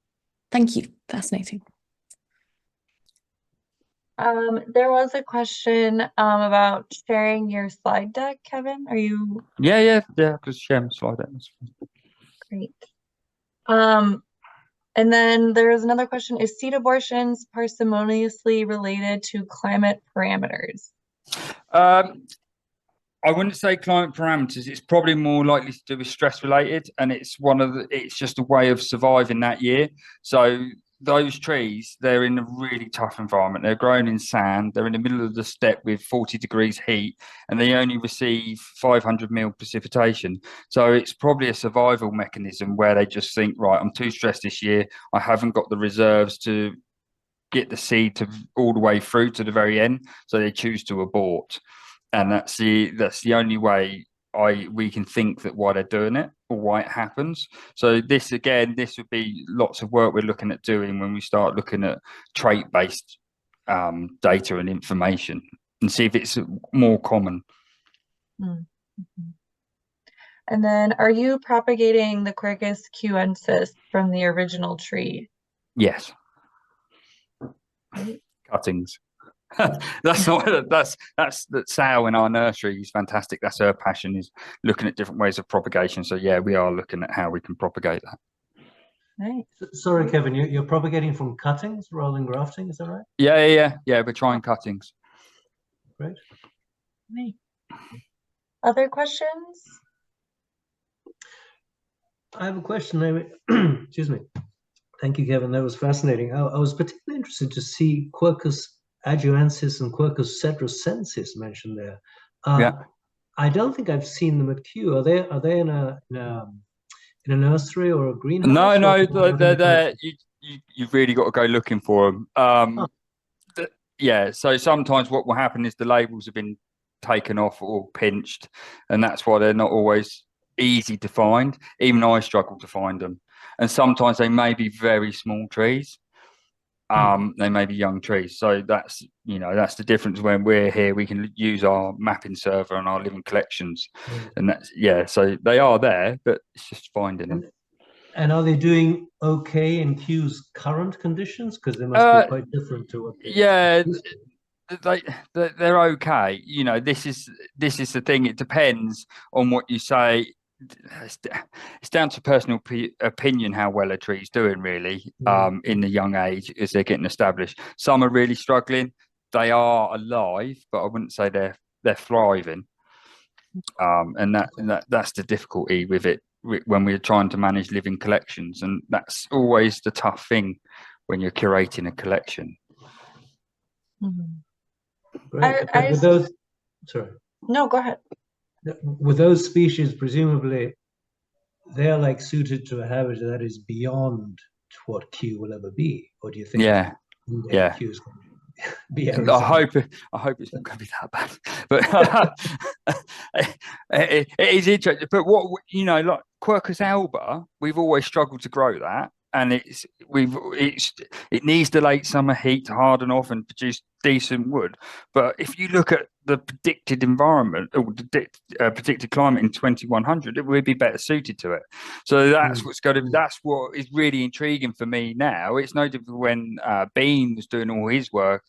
Thank you. Fascinating. There was a question about sharing your slide deck, Kevin. Are you? Yeah. Because share my slide deck. Great. And then there was another question: is seed abortions parsimoniously related to climate parameters? I wouldn't say climate parameters. It's probably more likely to do with stress related, and it's just a way of surviving that year. So those trees, they're in a really tough environment. They're grown in sand. They're in the middle of the steppe with 40 degrees heat, and they only receive 500 mil precipitation. So it's probably a survival mechanism where they just think, right, I'm too stressed this year. I haven't got the reserves to get the seed to all the way through to the very end, so they choose to abort. And that's the only way we can think that why they're doing it or why it happens. So this would be lots of work we're looking at doing when we start looking at trait-based data and information and see if it's more common. Mm-hmm. And then, are you propagating the Quercus cuensis from the original tree? Yes. Right. Cuttings. that's Sal in our nursery is fantastic. That's her passion, is looking at different ways of propagation. So yeah, we are looking at how we can propagate that. Nice. Sorry, Kevin, you're propagating from cuttings rather than grafting, is that right? Yeah. We're trying cuttings. Great. Nice. Other questions? I have a question. Excuse me. Thank you, Kevin. That was fascinating. I was particularly interested to see Quercus aduensis and Quercus cedrosensis mentioned there. Yeah. I don't think I've seen them at Kew. Are they in a nursery or a greenhouse? No, they're there. You've really got to go looking for them. Yeah. So sometimes what will happen is the labels have been taken off or pinched, and that's why they're not always easy to find. Even I struggle to find them, and sometimes they may be very small trees. They may be young trees. So that's the difference. When we're here, we can use our mapping server and our living collections, and so they are there, but it's just finding them. And are they doing okay in Kew's current conditions? Because they must be quite different to what they're okay. This is the thing. It depends on what you say. It's down to personal opinion how well a tree's doing, really, in the young age as they're getting established. Some are really struggling. They are alive, but I wouldn't say they're thriving. And that's the difficulty with it when we're trying to manage living collections, and that's always the tough thing when you're curating a collection. Right. Sorry. No, go ahead. With those species, presumably, they're like suited to a habitat that is beyond what Kew will ever be, or do you think? Kew is going to be Arizona? I hope it's not going to be that bad, but it is interesting. But like Quercus alba, we've always struggled to grow that, and it needs the late summer heat to harden off and produce decent wood. But if you look at the predicted environment or predicted climate in 2100, it would be better suited to it. So that's that's what is really intriguing for me now. It's no different when Bean was doing all his work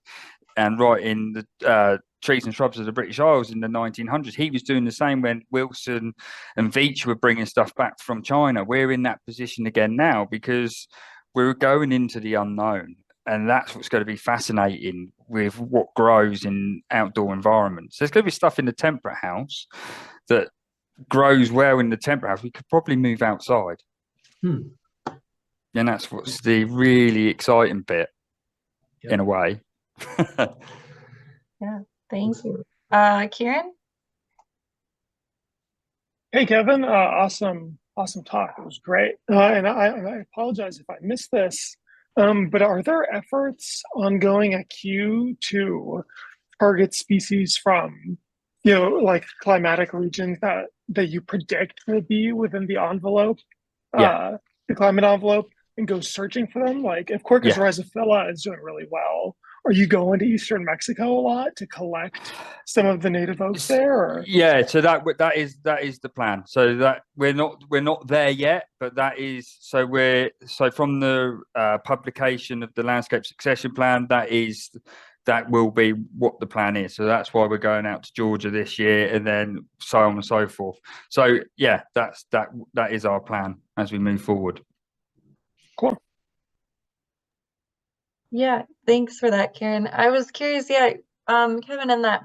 and writing the trees and shrubs of the British Isles in the 1900s. He was doing the same when Wilson and Veitch were bringing stuff back from China. We're in that position again now because we're going into the unknown, and that's what's going to be fascinating with what grows in outdoor environments. There's going to be stuff in the temperate house that grows well in the temperate house. We could probably move outside. And that's what's the really exciting bit, in a way. Yeah, thank you. Kieran? Hey, Kevin. Awesome talk. It was great. And I apologize if I missed this. But are there efforts ongoing at Kew to target species from, like climatic regions that you predict will be within the envelope, the climate envelope, and go searching for them? Like if Quercus rhizophila is doing really well, are you going to eastern Mexico a lot to collect some of the native oaks there? Or? Yeah, so that is the plan. So that we're not there yet, but that is so from the publication of the landscape succession plan, that will be what the plan is. So that's why we're going out to Georgia this year, and then so on and so forth. So yeah, that is our plan as we move forward. Cool. Yeah, thanks for that, Kieran. I was curious, Kevin, in that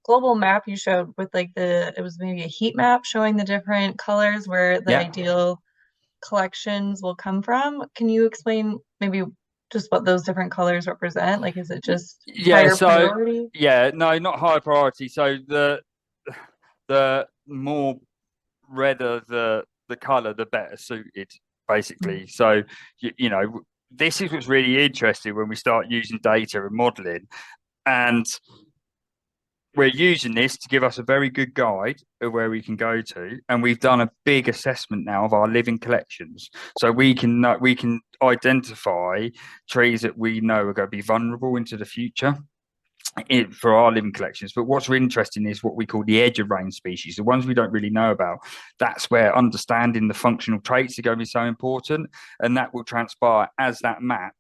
global map you showed with like it was maybe a heat map showing the different colors where the Yeah. ideal collections will come from. Can you explain maybe just what those different colors represent? Like, is it just higher priority? Yeah, no, not higher priority. So the more redder the color, the better suited, basically. So you know, this is what's really interesting when we start using data and modeling, and we're using this to give us a very good guide of where we can go to, and we've done a big assessment now of our living collections, so we can identify trees that we know are going to be vulnerable into the future for our living collections. But what's really interesting is what we call the edge of range species, the ones we don't really know about. That's where understanding the functional traits are going to be so important, and that will transpire as that map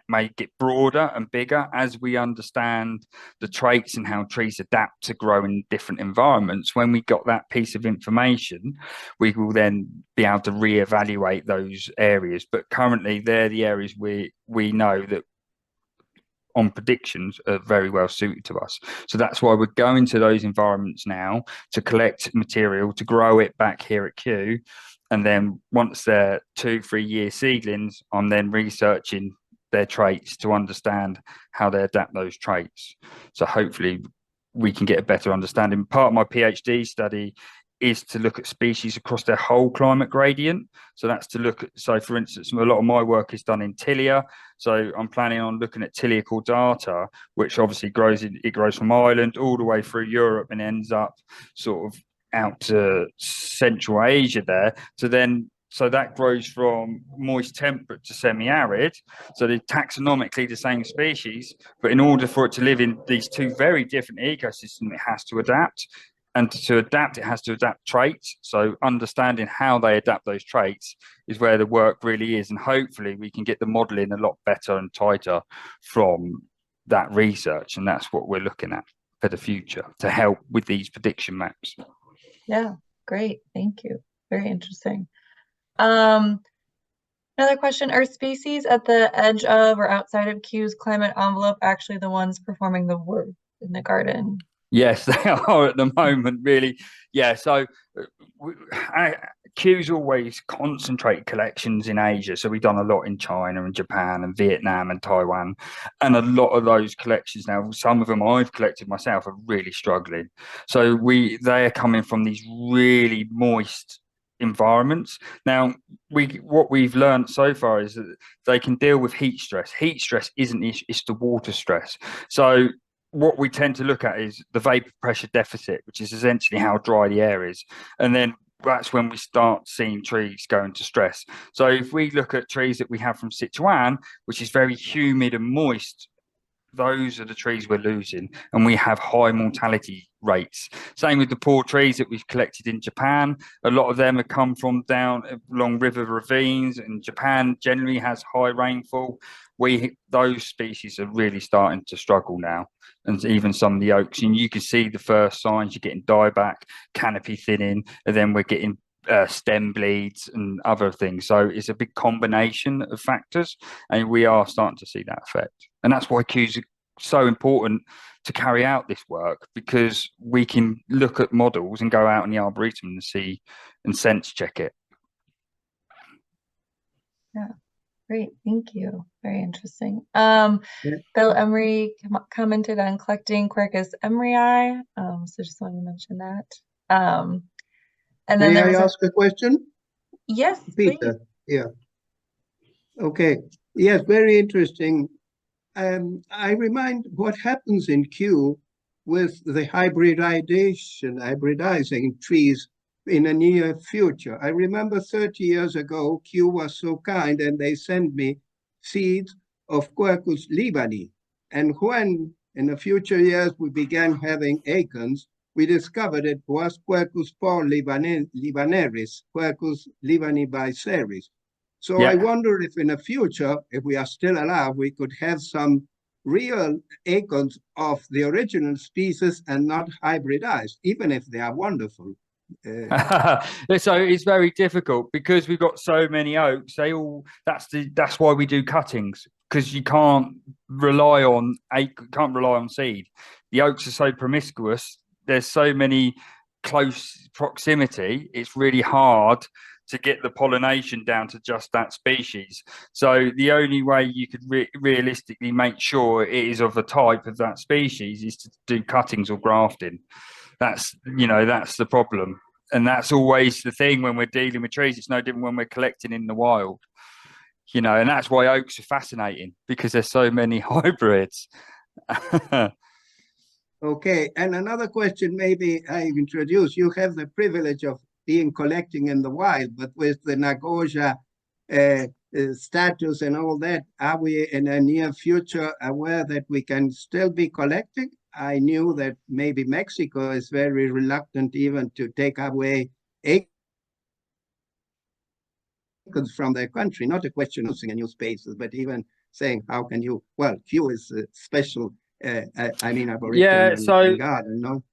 may get broader and bigger as we understand the traits and how trees adapt to grow in different environments. When we got that piece of information, we will then be able to reevaluate those areas. But currently they're the areas we know that on predictions are very well suited to us. So that's why we're going to those environments now to collect material, to grow it back here at Kew. And then once they're 2-3 year seedlings, I'm then researching their traits to understand how they adapt those traits. So hopefully we can get a better understanding. Part of my PhD study is to look at species across their whole climate gradient. So that's to look at, so for instance, a lot of my work is done in Tilia. So I'm planning on looking at Tilia cordata, which obviously grows from Ireland all the way through Europe and ends up sort of out to Central Asia there. So that grows from moist temperate to semi-arid. So they're taxonomically the same species, but in order for it to live in these two very different ecosystems, it has to adapt. And to adapt, it has to adapt traits. So understanding how they adapt those traits is where the work really is. And hopefully we can get the modeling a lot better and tighter from that research. And that's what we're looking at for the future to help with these prediction maps. Yeah, great. Thank you. Very interesting. Another question, are species at the edge of or outside of Kew's climate envelope actually the ones performing the work in the garden? Yes, they are at the moment, really. Yeah, so Q's always concentrated collections in Asia. So we've done a lot in China and Japan and Vietnam and Taiwan. And a lot of those collections now, some of them I've collected myself, are really struggling. So they are coming from these really moist environments. Now, what we've learned so far is that they can deal with heat stress. Heat stress isn't the issue, it's the water stress. So what we tend to look at is the vapor pressure deficit, which is essentially how dry the air is. And then that's when we start seeing trees go into stress. So if we look at trees that we have from Sichuan, which is very humid and moist, those are the trees we're losing, and we have high mortality rates. Same with the poor trees that we've collected in Japan. A lot of them have come from down along river ravines, and Japan generally has high rainfall. Those species are really starting to struggle now, and even some of the oaks. And you can see the first signs. You're getting dieback, canopy thinning, and then we're getting stem bleeds and other things. So it's a big combination of factors, and we are starting to see that effect. And that's why Q's so important to carry out this work, because we can look at models and go out in the arboretum and see and sense check it. Yeah, great, thank you. Very interesting. Bill Emery commented on collecting Quercus emery. So just wanted to mention that. And then May I ask a question? Yes, Peter. please. Yeah. Okay. Yes, very interesting. I remind what happens in Kew with the hybridizing trees in a near future. I remember 30 years ago, Kew was so kind and they sent me seeds of Quercus libani. And when in the future years we began having acorns, we discovered it was Quercus por libaneris, Quercus libani biceres. So Yeah. I wonder if in the future, if we are still alive, we could have some real acorns of the original species and not hybridized, even if they are wonderful. So it's very difficult because we've got so many oaks. That's why we do cuttings. because you can't rely on seed. The oaks are so promiscuous. There's so many close proximity. It's really hard to get the pollination down to just that species. So the only way you could realistically make sure it is of a type of that species is to do cuttings or grafting. That's the problem. And that's always the thing when we're dealing with trees. It's no different when we're collecting in the wild, and that's why oaks are fascinating, because there's so many hybrids. Okay, and another question maybe I introduce. You have the privilege of being collecting in the wild, but with the Nagoya status and all that, are we in a near future aware that we can still be collecting? I knew that maybe Mexico is very reluctant even to take away acres from their country. Not a question of using new spaces, but even saying, how can you, well, Q is a special, Aboriginal garden, no?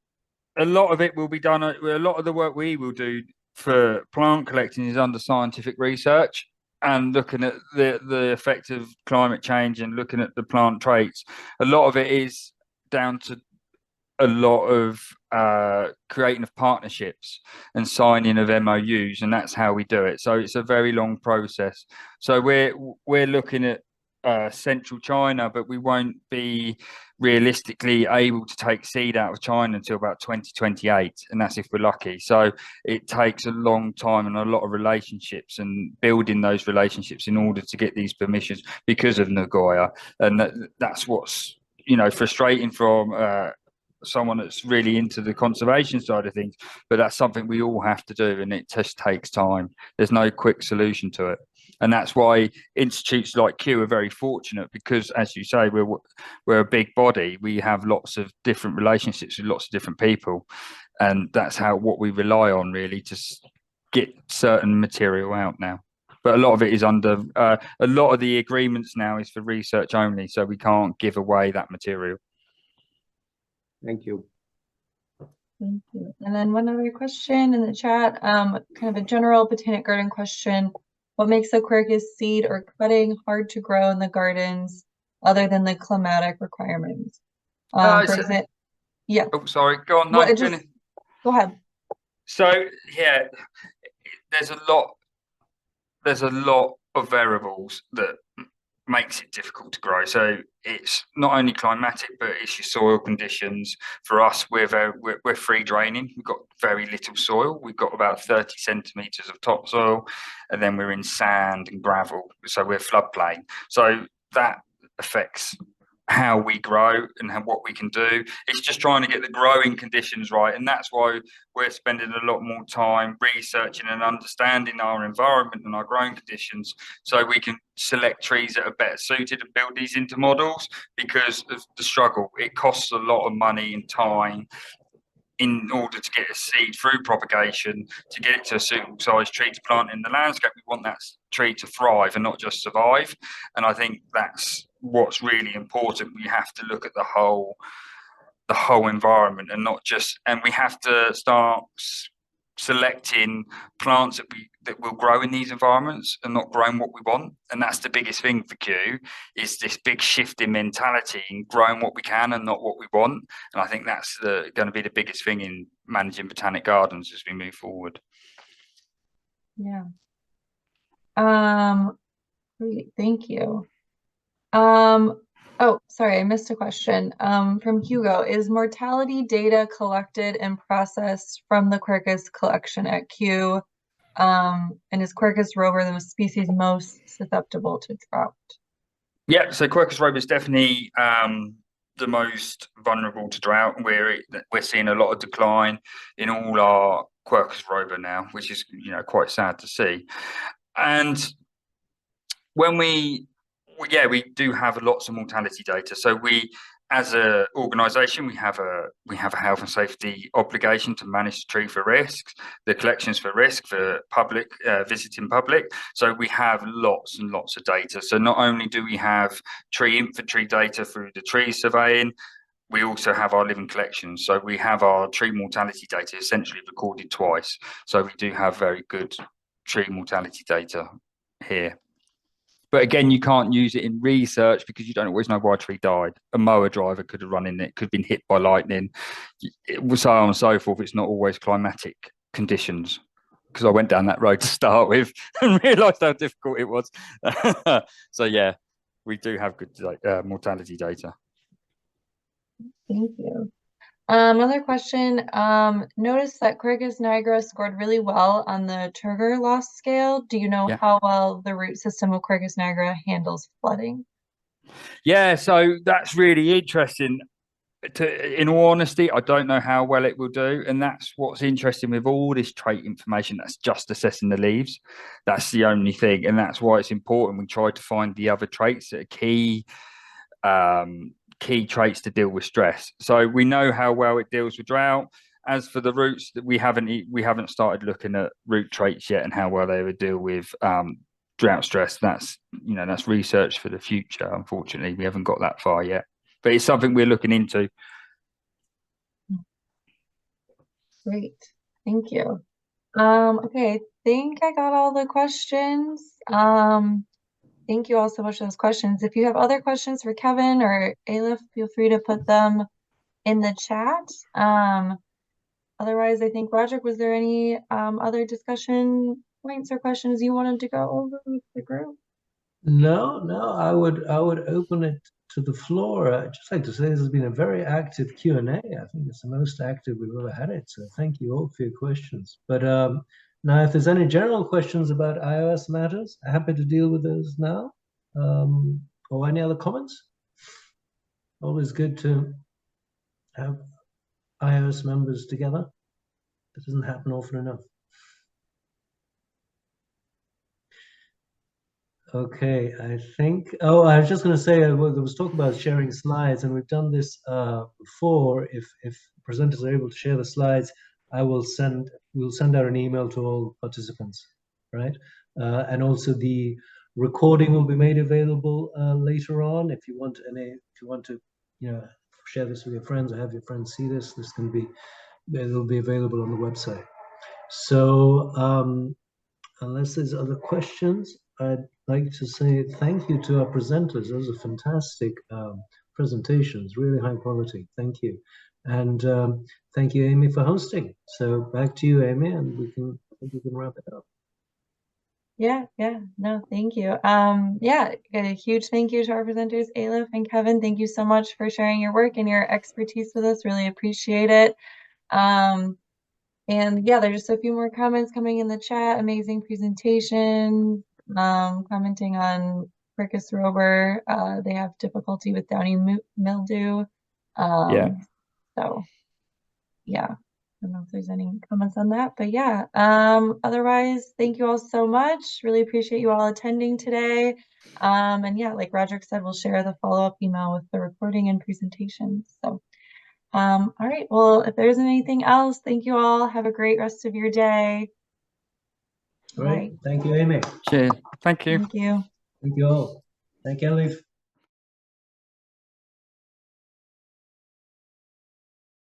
A lot of it will be done, a lot of the work we will do for plant collecting is under scientific research and looking at the effect of climate change and looking at the plant traits. A lot of it is down to a lot of creating of partnerships and signing of MOUs, and that's how we do it. So it's a very long process. So we're looking at central China, but we won't be realistically able to take seed out of China until about 2028, and that's if we're lucky. So it takes a long time and a lot of relationships and building those relationships in order to get these permissions because of Nagoya. And that's what's frustrating from someone that's really into the conservation side of things, but that's something we all have to do, and it just takes time. There's no quick solution to it. And that's why institutes like Q are very fortunate, because, as you say, we're a big body. We have lots of different relationships with lots of different people, and that's what we rely on, really, to get certain material out now. But a lot of it is under a lot of the agreements now is for research only, so we can't give away that material. Thank you. Thank you. And then one other question in the chat, kind of a general botanic garden question. What makes a Quercus seed or cutting hard to grow in the gardens other than the climatic requirements? For example, yeah. Oh, sorry. Go on. No, go ahead. So yeah, there's a lot of variables that makes it difficult to grow. So it's not only climatic, but it's your soil conditions. For us, we're free draining. We've got very little soil. We've got about 30 centimeters of topsoil, and then we're in sand and gravel. So we're floodplain. So that affects how we grow and what we can do. It's just trying to get the growing conditions right, and that's why we're spending a lot more time researching and understanding our environment and our growing conditions, so we can select trees that are better suited and build these into models. Because of the struggle, it costs a lot of money and time in order to get a seed through propagation, to get it to a suitable size tree to plant in the landscape. We want that tree to thrive and not just survive. And I think that's what's really important. We have to look at the whole environment, and not just, and we have to start selecting plants that will grow in these environments and not growing what we want. And that's the biggest thing for Q, is this big shift in mentality in growing what we can and not what we want. And I think that's going to be the biggest thing in managing botanic gardens as we move forward. Yeah. Great, thank you. Oh, sorry, I missed a question from Hugo. Is mortality data collected and processed from the Quercus collection at Q? And is Quercus robur the species most susceptible to drought? Yeah, so Quercus robur is definitely the most vulnerable to drought. We're seeing a lot of decline in all our Quercus robur now, which is quite sad to see. And when we do have lots of mortality data. So we, as an organisation, we have a health and safety obligation to manage the tree for risks, the collections for risk for public, visiting public. So we have lots and lots of data. So not only do we have tree inventory data through the tree surveying, we also have our living collections. So we have our tree mortality data essentially recorded twice. So we do have very good tree mortality data here. But again, you can't use it in research because you don't always know why a tree died. A mower driver could have run in it, could have been hit by lightning, so on and so forth. It's not always climatic conditions, because I went down that road to start with and realised how difficult it was. So yeah, we do have good mortality data. Thank you. Another question. Noticed that Quercus nigra scored really well on the Turgor loss scale. Do you know how well the root system of Quercus nigra handles flooding? Yeah, so that's really interesting. In all honesty, I don't know how well it will do, and that's what's interesting with all this trait information. That's just assessing the leaves. That's the only thing, and that's why it's important we try to find the other traits that are key traits to deal with stress. So we know how well it deals with drought. As for the roots, that we haven't started looking at root traits yet and how well they would deal with drought stress. That's research for the future. Unfortunately, we haven't got that far yet, but it's something we're looking into. Great, thank you. Okay, I think I got all the questions. Thank you all so much for those questions. If you have other questions for Kevin or Elif, feel free to put them in the chat. Otherwise, I think, Roderick, was there any other discussion points or questions you wanted to go over with the group? No, I would open it to the floor. I'd just like to say this has been a very active Q&A. I think it's the most active we've ever had it. So thank you all for your questions. But now, if there's any general questions about iOS matters, I'm happy to deal with those now. Or any other comments? Always good to have iOS members together. It doesn't happen often enough. Okay, I think, I was just going to say, there was talk about sharing slides, and we've done this before. If presenters are able to share the slides, we'll send out an email to all participants, right? And also the recording will be made available later on. If you want to, share this with your friends or have your friends see this, it'll be available on the website. So unless there's other questions, I'd like to say thank you to our presenters. Those are fantastic presentations, really high quality. Thank you. And thank you, Amy, for hosting. So back to you, Amy, and I think we can wrap it up. Yeah, no, thank you. A huge thank you to our presenters, Elif and Kevin. Thank you so much for sharing your work and your expertise with us. Really appreciate it. And yeah, there's just a few more comments coming in the chat. Amazing presentation. Commenting on Quercus robur. They have difficulty with downy mildew. So yeah, I don't know if there's any comments on that, but yeah. Otherwise, thank you all so much. Really appreciate you all attending today. And yeah, like Roderick said, we'll share the follow-up email with the recording and presentation. So all right, well, if there isn't anything else, thank you all. Have a great rest of your day. Great. Thank you, Amy. Cheers. Thank you. Thank you. Thank you all. Thank you, Elif.